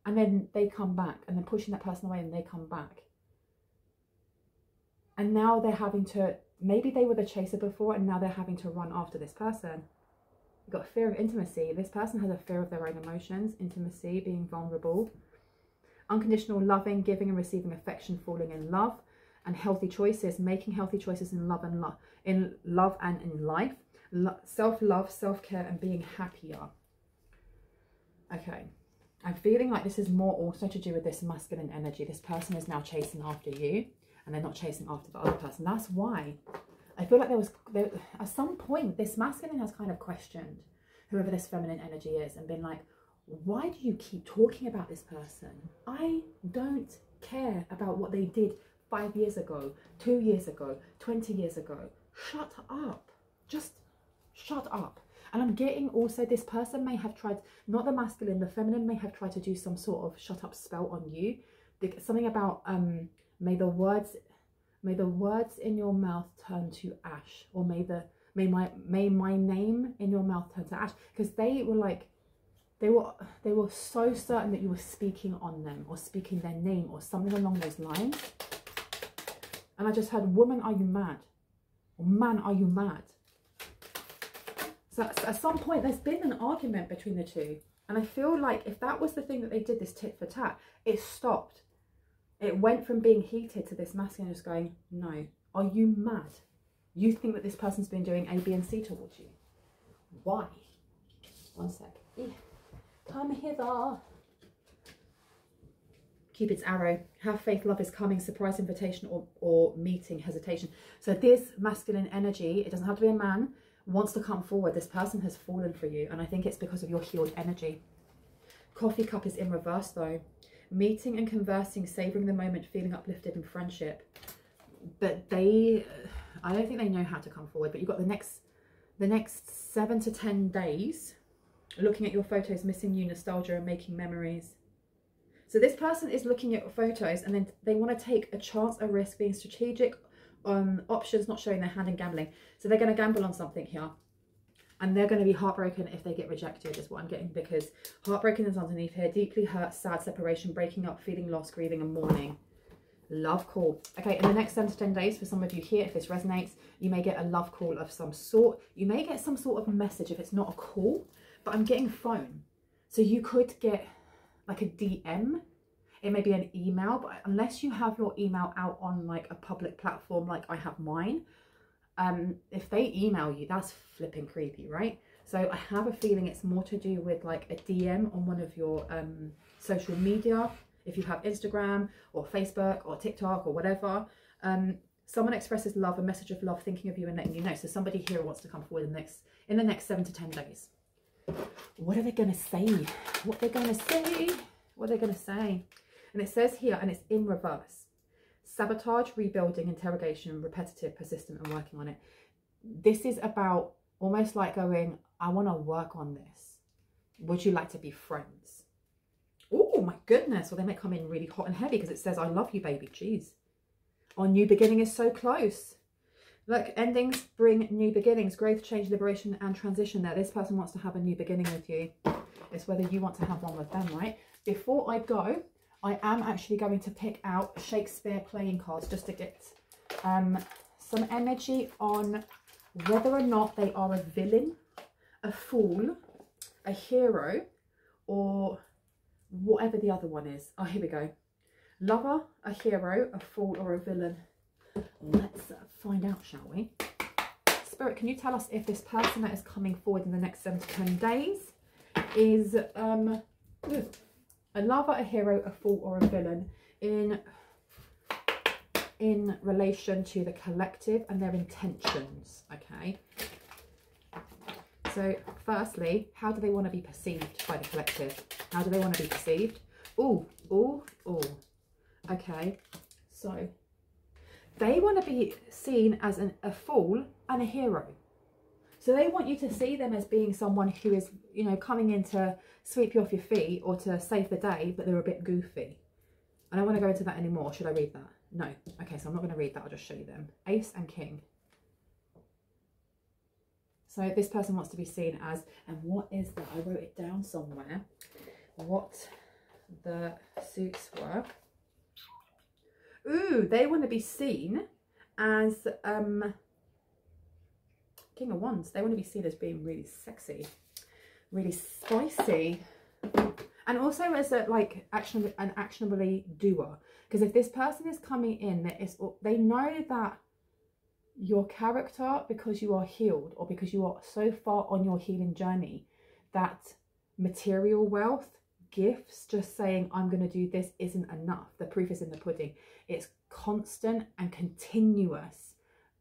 and then they come back, and then pushing that person away and they come back. And now they're having to, maybe they were the chaser before and now they're having to run after this person. You've got fear of intimacy. This person has a fear of their own emotions, intimacy, being vulnerable. Unconditional loving, giving and receiving affection, falling in love. And healthy choices, making healthy choices in love and in life. Self-love, self-care and being happier. Okay. I'm feeling like this is more also to do with this masculine energy. This person is now chasing after you and they're not chasing after the other person. That's why I feel like there at some point this masculine has kind of questioned whoever this feminine energy is and been like, why do you keep talking about this person? I don't care about what they did 5 years ago, 2 years ago, 20 years ago. Shut up. Just shut up. And I'm getting also this person may have tried, not the masculine, the feminine may have tried to do some sort of shut up spell on you. Something about may the words in your mouth turn to ash, or may my name in your mouth turn to ash. Because they were like, they were so certain that you were speaking on them or speaking their name or something along those lines. And I just heard, woman, are you mad? Or man, are you mad? So at some point there's been an argument between the two. And I feel like if that was the thing that they did, this tit for tat, it stopped. It went from being heated to this masculine just going, no, are you mad? You think that this person's been doing A, B and C towards you. Why? One sec. Come hither. Cupid's arrow. Have faith, love is coming, surprise invitation or meeting, hesitation. So this masculine energy, it doesn't have to be a man, wants to come forward. This person has fallen for you. And I think it's because of your healed energy. Coffee cup is in reverse though. Meeting and conversing, savouring the moment, feeling uplifted in friendship. But I don't think they know how to come forward. But you've got the next 7 to 10 days looking at your photos, missing you, nostalgia, and making memories. So this person is looking at your photos and then they want to take a chance, a risk, being strategic on options, not showing their hand, and gambling. So they're going to gamble on something here. And they're going to be heartbroken if they get rejected, is what I'm getting, because heartbroken is underneath here. Deeply hurt, sad, separation, breaking up, feeling lost, grieving, and mourning. Love call. Okay, in the next 7 to 10 days, for some of you here, if this resonates, you may get a love call of some sort. You may get some sort of message if it's not a call, but I'm getting phone. So you could get like a DM. It may be an email, but unless you have your email out on like a public platform like I have mine, if they email you, that's flipping creepy, right? So I have a feeling it's more to do with like a DM on one of your social media. If you have Instagram or Facebook or TikTok or whatever, someone expresses love, a message of love, thinking of you and letting you know. So somebody here wants to come forward in the next 7 to 10 days. What are they going to say? What they're going to say? What are they going to say? And it says here, and it's in reverse. Sabotage, rebuilding, interrogation, repetitive, persistent, and working on it. This is about almost like going, I want to work on this. Would you like to be friends? Oh my goodness. Well, they may come in really hot and heavy because it says, I love you, baby. Jeez. Our new beginning is so close. Look, endings bring new beginnings, growth, change, liberation, and transition there. This person wants to have a new beginning with you. It's whether you want to have one with them, right? Before I go, I am actually going to pick out Shakespeare playing cards just to get some energy on whether or not they are a villain, a fool, a hero, or whatever the other one is. Oh, here we go. Lover, a hero, a fool, or a villain. Let's find out, shall we? Spirit, can you tell us if this person that is coming forward in the next 7 to 10 days is a lover, a hero, a fool, or a villain in relation to the collective and their intentions, okay? So firstly, how do they want to be perceived by the collective? How do they want to be perceived? Oh, oh, oh. Okay, so they want to be seen as a fool and a hero. So they want you to see them as being someone who is, you know, coming in to sweep you off your feet or to save the day, but they're a bit goofy. I don't want to go into that anymore. Should I read that? No. Okay, so I'm not going to read that. I'll just show you them. Ace and King. So this person wants to be seen as, and what is that? I wrote it down somewhere. What the suits were. Ooh, they want to be seen as King of Wands. They want to be seen as being really sexy, really spicy, and also as a like an actionably doer. Because if this person is coming in, they know that your character, because you are healed or because you are so far on your healing journey, that material wealth, gifts, just saying I'm going to do this isn't enough. The proof is in the pudding. It's constant and continuous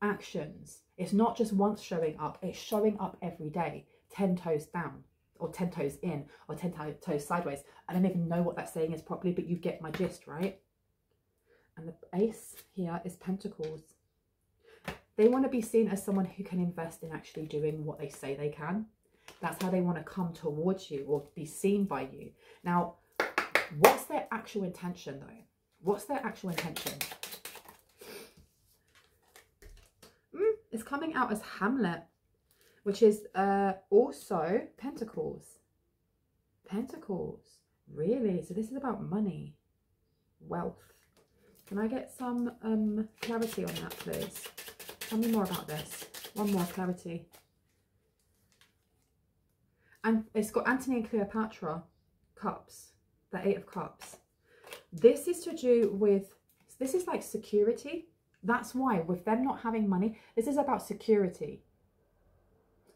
actions. It's not just once showing up, it's showing up every day, 10 toes down or 10 toes in or 10 toes sideways. I don't even know what that saying is properly, but you get my gist, right? And the ace here is Pentacles. They want to be seen as someone who can invest in actually doing what they say they can. That's how they want to come towards you or be seen by you. Now, what's their actual intention though? What's their actual intention? It's coming out as Hamlet, which is also Pentacles. Pentacles. Really? So this is about money, wealth. Can I get some clarity on that, please? Tell me more about this. One more clarity. And it's got Antony and Cleopatra, cups, the 8 of cups. This is to do with, this is like security. That's why with them not having money, this is about security.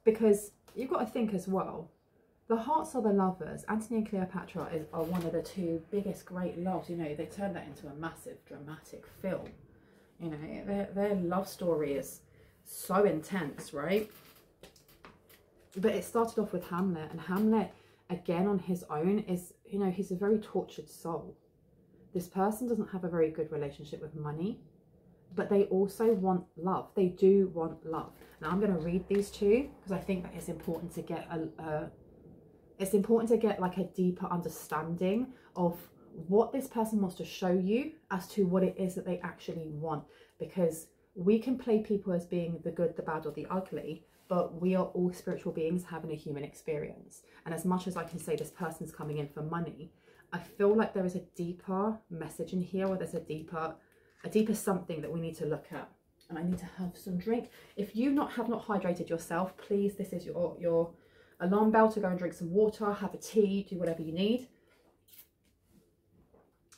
Because you've got to think as well, the hearts of the lovers, Antony and Cleopatra are one of the 2 biggest great loves. You know, they turned that into a massive dramatic film. You know, their love story is so intense, right? But it started off with Hamlet, and Hamlet, again on his own, is you know, he's a very tortured soul. This person doesn't have a very good relationship with money, but they also want love. They do want love. Now I'm going to read these two because I think that it's important to get like a deeper understanding of what this person wants to show you as to what it is that they actually want. Because we can play people as being the good, the bad, or the ugly, but we are all spiritual beings having a human experience. And as much as I can say this person's coming in for money, I feel like there is a deeper message in here, or there's a deeper something that we need to look at. And I need to have some drink. If you have not hydrated yourself, please, this is your alarm bell to go and drink some water, have a tea, do whatever you need.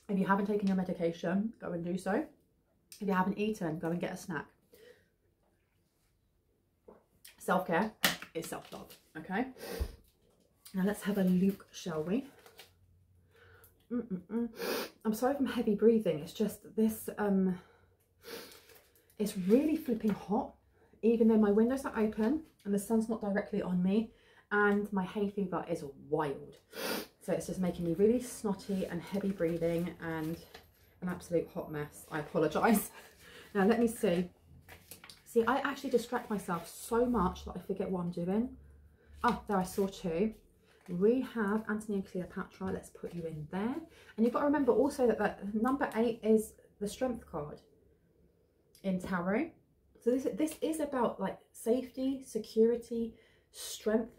If you haven't taken your medication, go and do so. If you haven't eaten, go and get a snack. Self-care is self-love, okay? Now let's have a look, shall we? I'm sorry if I'm heavy breathing. It's just this, it's really flipping hot, even though my windows are open and the sun's not directly on me, and my hay fever is wild. So it's just making me really snotty and heavy breathing and an absolute hot mess. I apologise. Now let me see. See, I actually distract myself so much that I forget what I'm doing. Oh, there, I saw two. We have Antony and Cleopatra. Let's put you in there. And you've got to remember also that number 8 is the strength card in tarot. So this is about like safety, security, strength,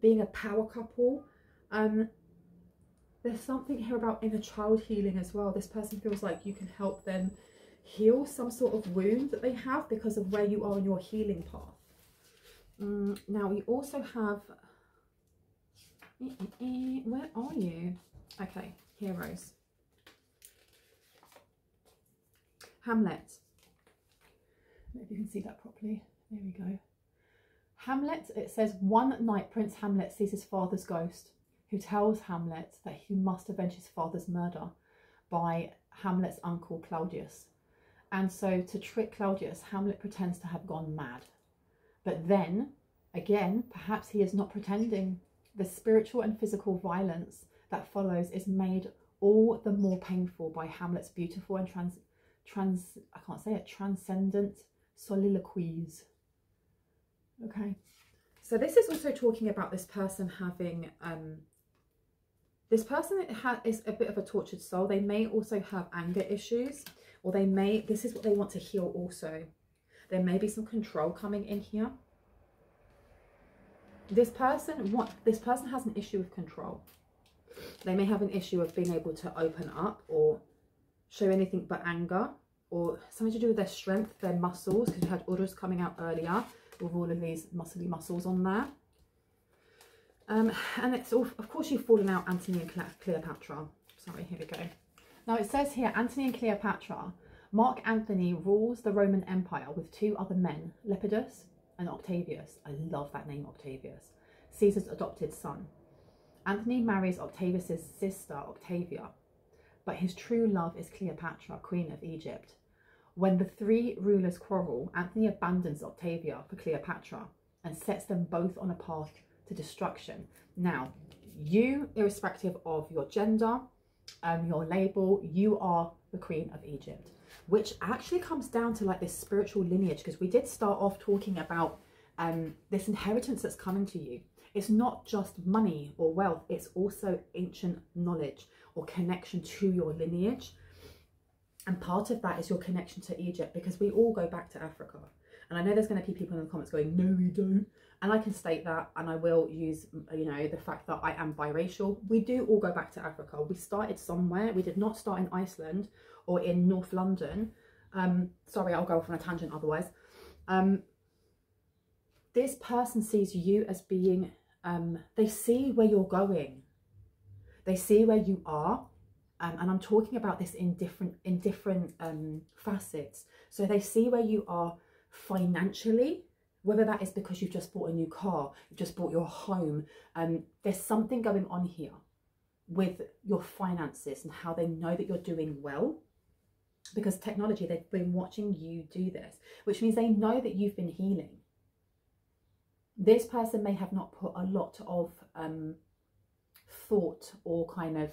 being a power couple. There's something here about inner child healing as well. This person feels like you can help them heal some sort of wound that they have because of where you are in your healing path. Now we also have, where are you? Okay, heroes. Hamlet. Maybe you can see that properly. There we go. Hamlet, it says, one night Prince Hamlet sees his father's ghost, who tells Hamlet that he must avenge his father's murder by Hamlet's uncle Claudius. And so to trick Claudius, Hamlet pretends to have gone mad. But then, again, perhaps he is not pretending. The spiritual and physical violence that follows is made all the more painful by Hamlet's beautiful and transcendent soliloquies. Okay, so this is also talking about this person having, this person is a bit of a tortured soul. They may also have anger issues, or they may, this is what they want to heal also. There may be some control coming in here. This person has an issue with control. They may have an issue of being able to open up or show anything but anger, or something to do with their strength, their muscles, because we had Urus coming out earlier with all of these muscly muscles on there. And it's all, of course, you've fallen out, Antony and Cleopatra. Sorry, here we go. Now it says here, Antony and Cleopatra. Mark Antony rules the Roman Empire with 2 other men, Lepidus and Octavius. I love that name, Octavius. Caesar's adopted son. Antony marries Octavius's sister, Octavia, but his true love is Cleopatra, Queen of Egypt. When the 3 rulers quarrel, Antony abandons Octavia for Cleopatra and sets them both on a path to destruction. Now, you, irrespective of your gender, your label, you are the Queen of Egypt, which actually comes down to like this spiritual lineage, because we did start off talking about this inheritance that's coming to you. It's not just money or wealth, it's also ancient knowledge or connection to your lineage. And part of that is your connection to Egypt, because we all go back to Africa. And I know there's going to be people in the comments going, no, we don't. And I can state that, and I will use, you know, the fact that I am biracial. We do all go back to Africa. We started somewhere. We did not start in Iceland or in North London. Sorry, I'll go off on a tangent otherwise. This person sees you as being, they see where you're going. They see where you are. And I'm talking about this in different facets. So they see where you are financially, whether that is because you've just bought a new car, you've just bought your home. There's something going on here with your finances and how they know that you're doing well. Because technology, they've been watching you do this, which means they know that you've been healing. This person may have not put a lot of thought or kind of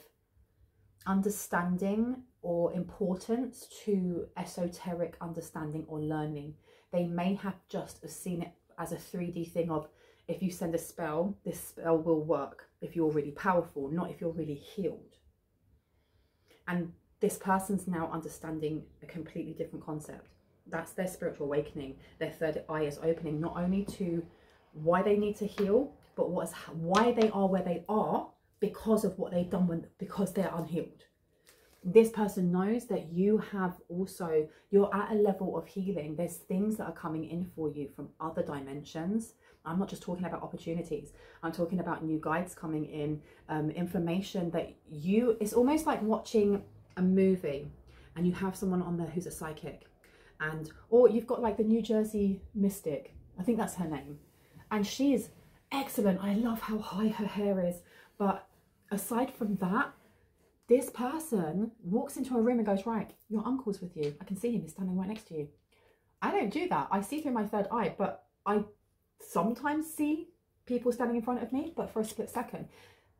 understanding or importance to esoteric understanding or learning. They may have just seen it as a 3D thing of, if you send a spell, this spell will work if you're really powerful, not if you're really healed. And this person's now understanding a completely different concept. That's their spiritual awakening. Their third eye is opening, not only to why they need to heal, but why they are where they are because of what they've done because they're unhealed. This person knows that you have also, you're at a level of healing. There's things that are coming in for you from other dimensions. I'm not just talking about opportunities. I'm talking about new guides coming in, information that it's almost like watching a movie and you have someone on there who's a psychic, or you've got like the New Jersey Mystic, I think that's her name, and she is excellent. I love how high her hair is. But aside from that, this person walks into a room and goes, right, your uncle's with you. I can see him, he's standing right next to you. I don't do that. I see through my third eye, but I sometimes see people standing in front of me, but for a split second.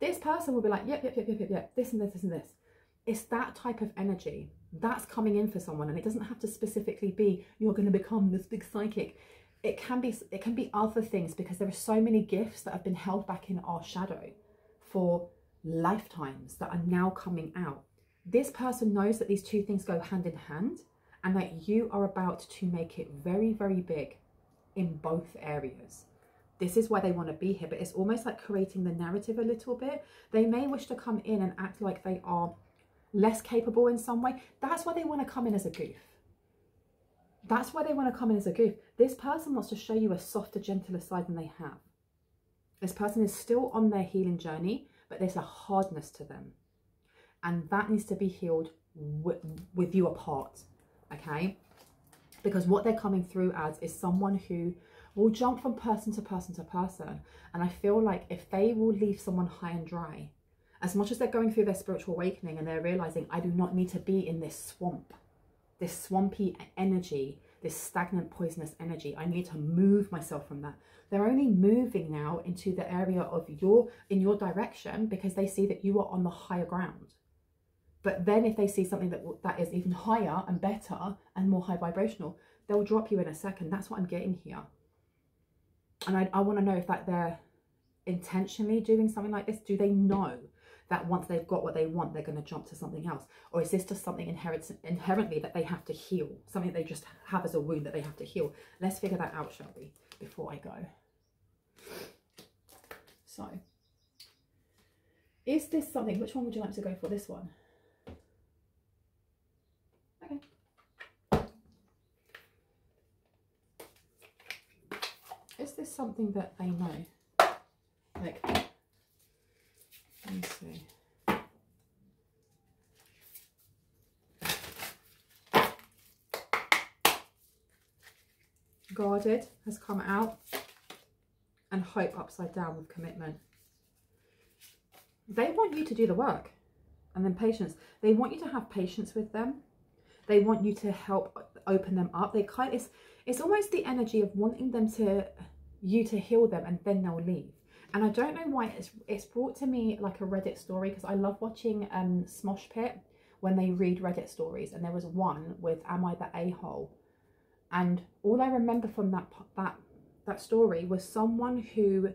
This person will be like, yep, this and this, this and this. It's that type of energy that's coming in for someone, and it doesn't have to specifically be, you're going to become this big psychic. It can be other things, because there are so many gifts that have been held back in our shadow for lifetimes that are now coming out. This person knows that these two things go hand in hand, and that you are about to make it very, very big in both areas. This is why they want to be here, but it's almost like creating the narrative a little bit. They may wish to come in and act like they are less capable in some way. That's why they want to come in as a goof. That's why they want to come in as a goof. This person wants to show you a softer, gentler side than they have. This person is still on their healing journey, but there's a hardness to them. And that needs to be healed with you apart, okay? Because what they're coming through as is someone who will jump from person to person to person. And I feel like if they will leave someone high and dry, as much as they're going through their spiritual awakening and they're realizing, I do not need to be in this swamp, this swampy energy, this stagnant, poisonous energy. I need to move myself from that. They're only moving now into the area of in your direction, because they see that you are on the higher ground. But then if they see something that is even higher and better and more high vibrational, they'll drop you in a second. That's what I'm getting here. And I want to know if that they're intentionally doing something like this. Do they know that once they've got what they want, they're going to jump to something else? Or is this just something inherently that they have to heal? Something they just have as a wound that they have to heal? Let's figure that out, shall we, before I go. So, is this something, which one would you like to go for? This one? Okay. Is this something that they know? Like, let me see. Guarded has come out, and hope upside down with commitment. They want you to do the work. And then patience. They want you to have patience with them. They want you to help open them up. It's almost the energy of wanting you to heal them, and then they'll leave. And I don't know why it's brought to me like a Reddit story, because I love watching Smosh Pit when they read Reddit stories. And there was one with Am I the A-hole? And all I remember from that story was someone who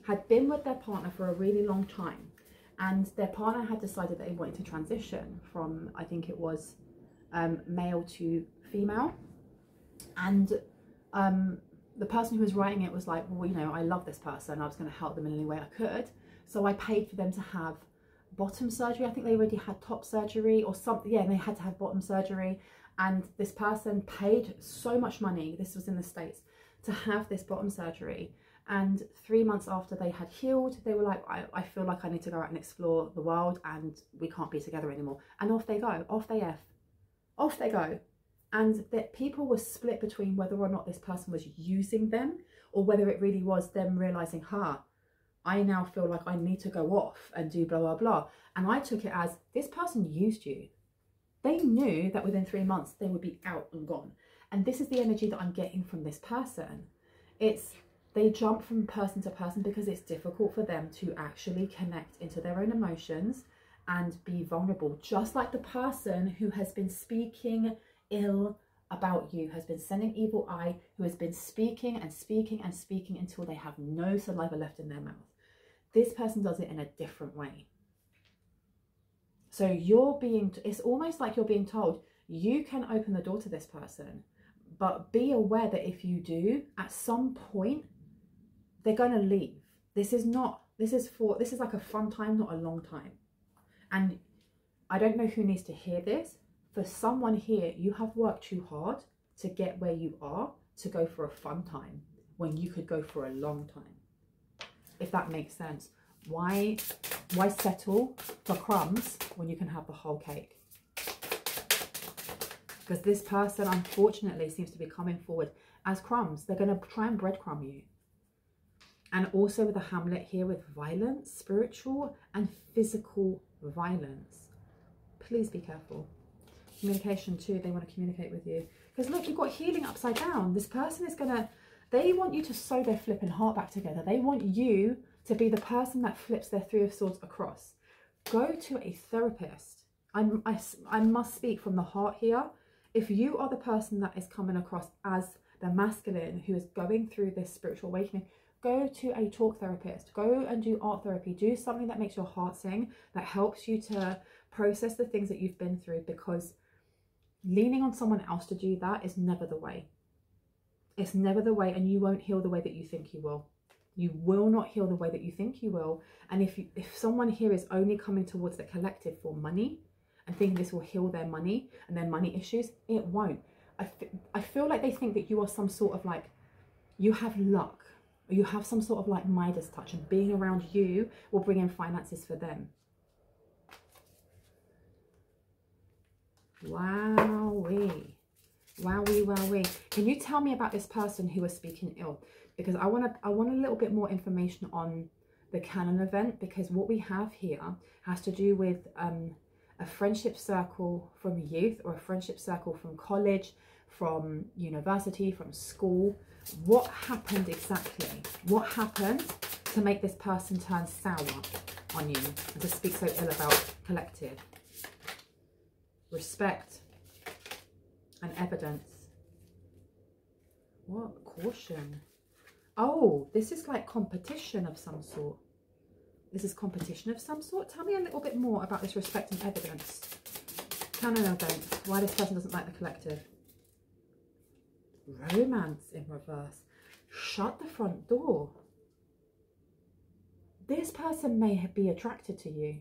had been with their partner for a really long time, and their partner had decided that they wanted to transition from, I think it was male to female. And the person who was writing it was like, well, you know, I love this person, I was going to help them in any way I could, so I paid for them to have bottom surgery. I think they already had top surgery or something, yeah, and they had to have bottom surgery. And this person paid so much money, this was in the States, to have this bottom surgery. And 3 months after they had healed, they were like, I feel like I need to go out and explore the world, and we can't be together anymore. And off they go, off they go. And that people were split between whether or not this person was using them, or whether it really was them realizing, I now feel like I need to go off and do blah, blah, blah. And I took it as, this person used you. They knew that within 3 months they would be out and gone. And this is the energy that I'm getting from this person. It's They jump from person to person because it's difficult for them to actually connect into their own emotions and be vulnerable. Just like the person who has been speaking ill about you, has been sending evil eye, who has been speaking and speaking and speaking until they have no saliva left in their mouth. This person does it in a different way. So it's almost like you're being told, you can open the door to this person, but be aware that if you do, at some point, they're going to leave. This is like a fun time, not a long time. And I don't know who needs to hear this. For someone here, you have worked too hard to get where you are, to go for a fun time when you could go for a long time. If that makes sense. Why settle for crumbs when you can have the whole cake? Because this person, unfortunately, seems to be coming forward as crumbs. They're going to try and breadcrumb you. And also with the Hamlet here, with violence, spiritual and physical violence. Please be careful. Communication too, they want to communicate with you. Because look, you've got healing upside down. This person is going to, they want you to sew their flipping heart back together. They want you to be the person that flips their Three of Swords across. Go to a therapist. I must speak from the heart here. If you are the person that is coming across as the masculine who is going through this spiritual awakening, go to a talk therapist. Go and do art therapy. Do something that makes your heart sing, that helps you to process the things that you've been through, because leaning on someone else to do that is never the way. It's never the way, and you won't heal the way that you think you will. You will not heal the way that you think you will. And if someone here is only coming towards the collective for money and thinking this will heal their money and their money issues, it won't. I feel like they think that you are some sort of like, you have luck, or you have some sort of like Midas touch, and being around you will bring in finances for them. Wowee. Wowee, wowee. Can you tell me about this person who was speaking ill? Because I want a little bit more information on the canon event, because what we have here has to do with a friendship circle from youth, or a friendship circle from college, from university, from school. What happened exactly? What happened to make this person turn sour on you and to speak so ill about collective? Respect and evidence. What? Caution. Oh, this is like competition of some sort. This is competition of some sort. Tell me a little bit more about this respect and evidence. Canon event. Why this person doesn't like the collective. Romance in reverse. Shut the front door. This person may be attracted to you.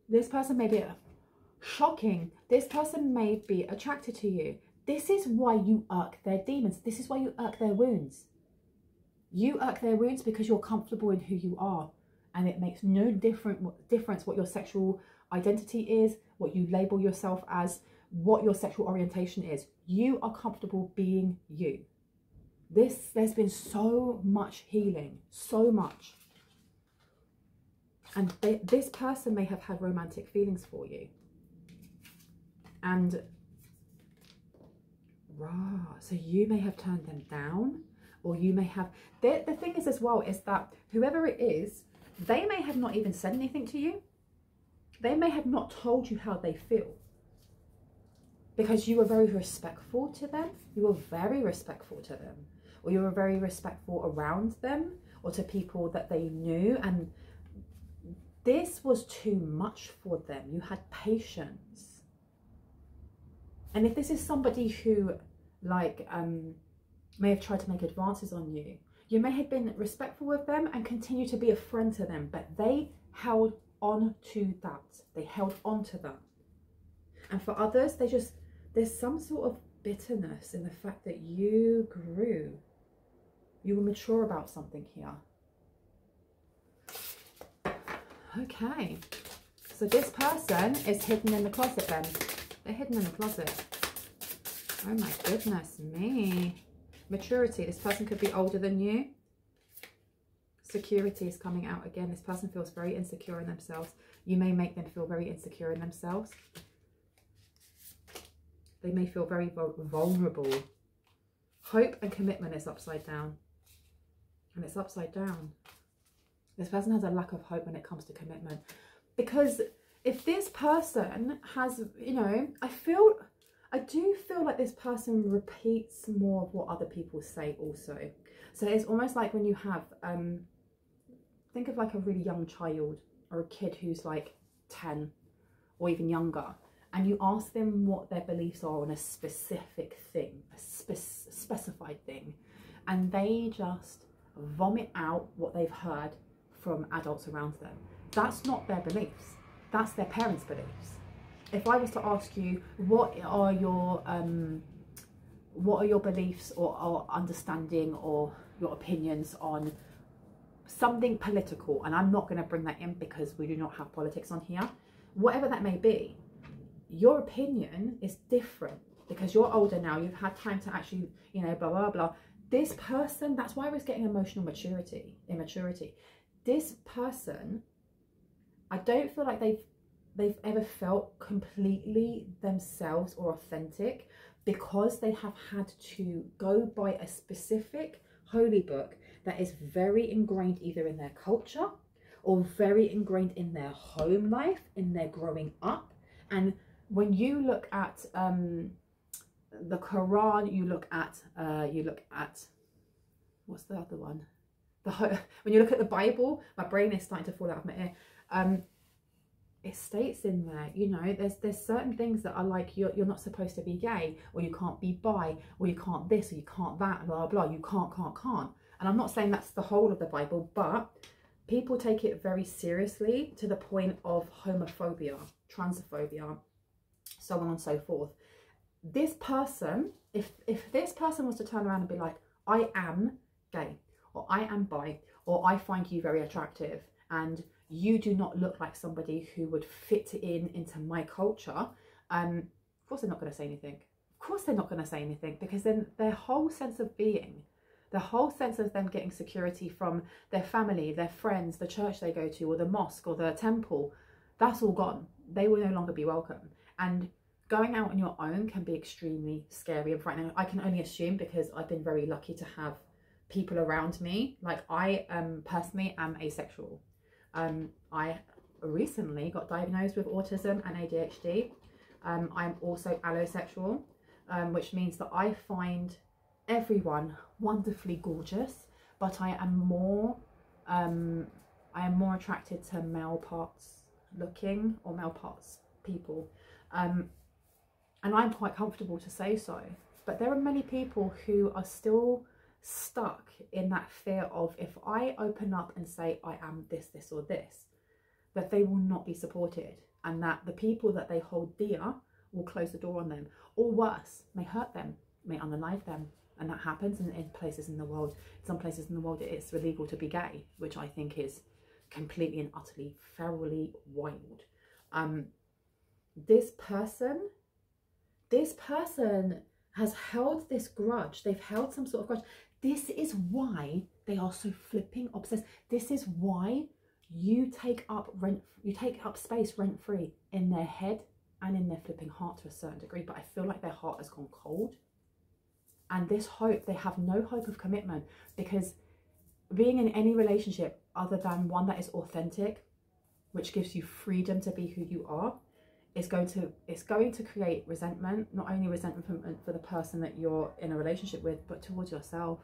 This person may be shocking. This person may be attracted to you. This is why you irk their demons. This is why you irk their wounds. You irk their wounds because you're comfortable in who you are. And it makes no difference what your sexual identity is, what you label yourself as, what your sexual orientation is. You are comfortable being you. There's been so much healing, so much. And this person may have had romantic feelings for you. And so you may have turned them down, or you may have, the thing is as well, is that whoever it is, they may have not even said anything to you. They may have not told you how they feel, because you were very respectful to them. You were very respectful to them, or you were very respectful around them, or to people that they knew. And this was too much for them. You had patience. And if this is somebody who may have tried to make advances on you, you may have been respectful with them and continue to be a friend to them, but they held on to that. They held on to that. And for others, there's some sort of bitterness in the fact that you grew. You were mature about something here. Okay. So this person is hidden in the closet then. They're hidden in the closet. Oh my goodness me. Maturity. This person could be older than you. Security is coming out again. This person feels very insecure in themselves. You may make them feel very insecure in themselves. They may feel very vulnerable. Hope and commitment is upside down. And it's upside down. This person has a lack of hope when it comes to commitment. Because if this person has, you know, I do feel like this person repeats more of what other people say also. So it's almost like when you have, think of like a really young child or a kid who's like 10 or even younger, and you ask them what their beliefs are on a specific thing, a specified thing, and they just vomit out what they've heard from adults around them. That's not their beliefs, that's their parents' beliefs. If I was to ask you, what are your beliefs or understanding or your opinions on something political, and I'm not going to bring that in because we do not have politics on here, whatever that may be, your opinion is different because you're older now, you've had time to actually, you know, blah, blah, blah. This person, that's why I was getting emotional immaturity. This person, I don't feel like they've ever felt completely themselves or authentic because they have had to go by a specific holy book that is very ingrained either in their culture or very ingrained in their home life, in their growing up. And when you look at the Quran, you look at what's the other one? When you look at the Bible, my brain is starting to fall out of my ear. It states in there, you know, there's certain things that are like you're not supposed to be gay, or you can't be bi, or you can't this, or you can't that, blah blah. You can't. And I'm not saying that's the whole of the Bible, but people take it very seriously to the point of homophobia, transphobia, so on and so forth. This person, if this person was to turn around and be like, I am gay, or I am bi, or I find you very attractive, and you do not look like somebody who would fit into my culture, of course they're not going to say anything. Of course they're not going to say anything, because then their whole sense of being, the whole sense of them getting security from their family, their friends, the church they go to, or the mosque or the temple, that's all gone. They will no longer be welcome. And going out on your own can be extremely scary and frightening. I can only assume, because I've been very lucky to have people around me. Like, I personally am asexual. I recently got diagnosed with autism and ADHD. I'm also allosexual, which means that I find everyone wonderfully gorgeous, but I am more attracted to male parts looking, or male parts people, and I'm quite comfortable to say so. But there are many people who are still stuck in that fear of, if I open up and say I am this, this or this, that they will not be supported, and that the people that they hold dear will close the door on them, or worse, may hurt them, may unalive them. And that happens in places in the world. Some places in the world it's illegal to be gay, which I think is completely and utterly ferally wild. This person has held this grudge. They've held some sort of grudge. This is why they are so flipping obsessed. This is why you take up space rent free in their head and in their flipping heart to a certain degree. But I feel like their heart has gone cold. And this hope, they have no hope of commitment, because being in any relationship other than one that is authentic, which gives you freedom to be who you are, it's going to create resentment. Not only resentment for the person that you're in a relationship with, but towards yourself.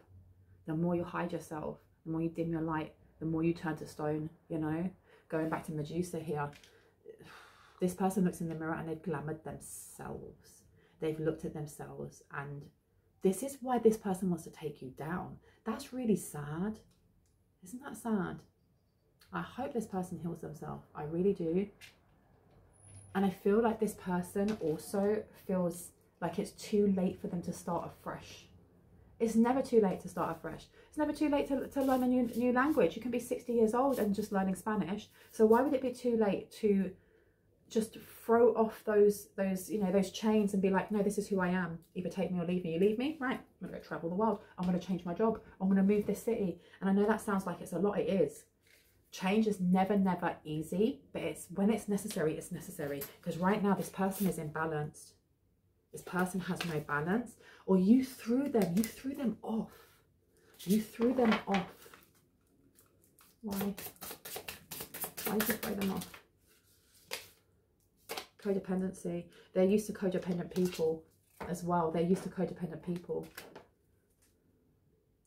The more you hide yourself, the more you dim your light, the more you turn to stone, you know. Going back to Medusa here, this person looks in the mirror and they've glamoured themselves. They've looked at themselves, and this is why this person wants to take you down. That's really sad. Isn't that sad? I hope this person heals themselves. I really do. And I feel like this person also feels like it's too late for them to start afresh. It's never too late to start afresh. It's never too late to learn a new language. You can be 60 years old and just learning Spanish. So why would it be too late to just throw off those chains and be like, no, this is who I am. Either take me or leave me. You leave me? Right. I'm going to travel the world. I'm going to change my job. I'm going to move this city. And I know that sounds like it's a lot. It is. Change is never easy, but when it's necessary, it's necessary. Because right now this person is imbalanced. This person has no balance, or you threw them off. You threw them off. Why? Why did you throw them off? Codependency. They're used to codependent people as well. They're used to codependent people.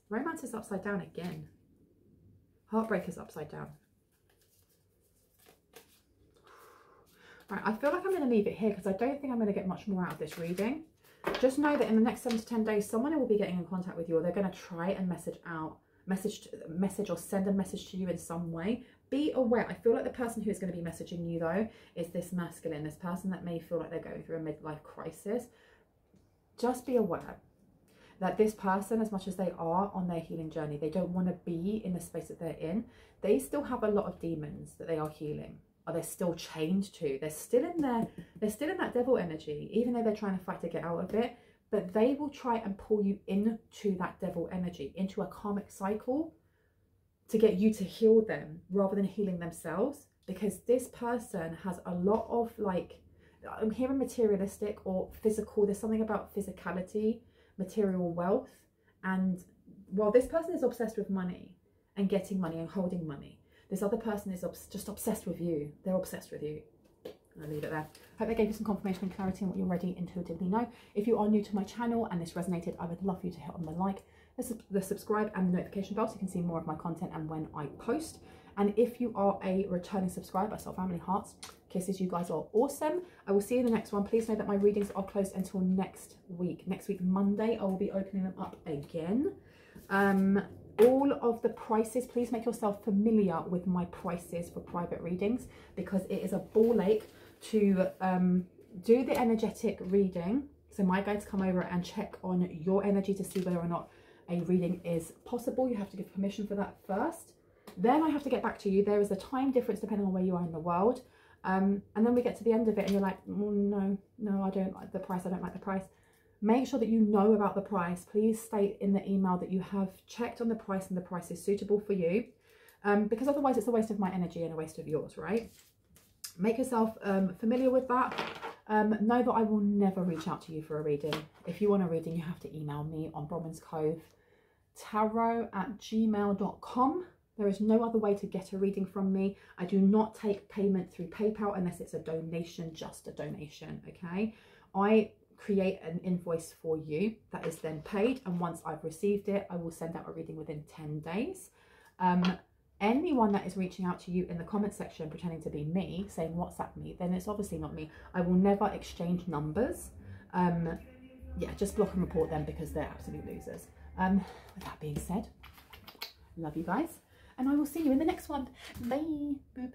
Romance is upside down again. Heartbreak is upside down. Right, I feel like I'm going to leave it here because I don't think I'm going to get much more out of this reading. Just know that in the next 7 to 10 days, someone will be getting in contact with you, or they're going to try and message or send a message to you in some way. Be aware. I feel like the person who is going to be messaging you, though, is this masculine, this person that may feel like they're going through a midlife crisis. Just be aware that this person, as much as they are on their healing journey, they don't want to be in the space that they're in. They still have a lot of demons that they are healing, or they're still chained to. They're still in there. They're still in that devil energy, even though they're trying to fight to get out of it. But they will try and pull you into that devil energy, into a karmic cycle, to get you to heal them rather than healing themselves. Because this person has a lot of, like, I'm hearing materialistic or physical. There's something about physicality, material wealth. And while this person is obsessed with money and getting money and holding money, this other person is just obsessed with you. They're obsessed with you. I'll leave it there. Hope that gave you some confirmation and clarity on what you already intuitively know. If you are new to my channel and this resonated, I would love for you to hit on the like, the subscribe and the notification bell so you can see more of my content and when I post. And if you are a returning subscriber, so family hearts, kisses, you guys are awesome. I will see you in the next one. Please know that my readings are closed until next week. Next week, Monday, I will be opening them up again. All of the prices, please make yourself familiar with my prices for private readings, because it is a ball ache to do the energetic reading. So my guides come over and check on your energy to see whether or not a reading is possible. You have to give permission for that first. Then I have to get back to you. There is a time difference depending on where you are in the world. And then we get to the end of it and you're like, oh, no, I don't like the price. I don't like the price. Make sure that you know about the price. Please state in the email that you have checked on the price and the price is suitable for you. Because otherwise it's a waste of my energy and a waste of yours, right? Make yourself familiar with that. Know that I will never reach out to you for a reading. If you want a reading, you have to email me on bronwenscovetarot@gmail.com. There is no other way to get a reading from me. I do not take payment through PayPal unless it's a donation, just a donation, okay? I create an invoice for you that is then paid, and once I've received it, I will send out a reading within 10 days. Anyone that is reaching out to you in the comment section pretending to be me, saying WhatsApp me, then it's obviously not me. I will never exchange numbers. Yeah, just block and report them because they're absolute losers. With that being said, love you guys, and I will see you in the next one. Bye. Boop.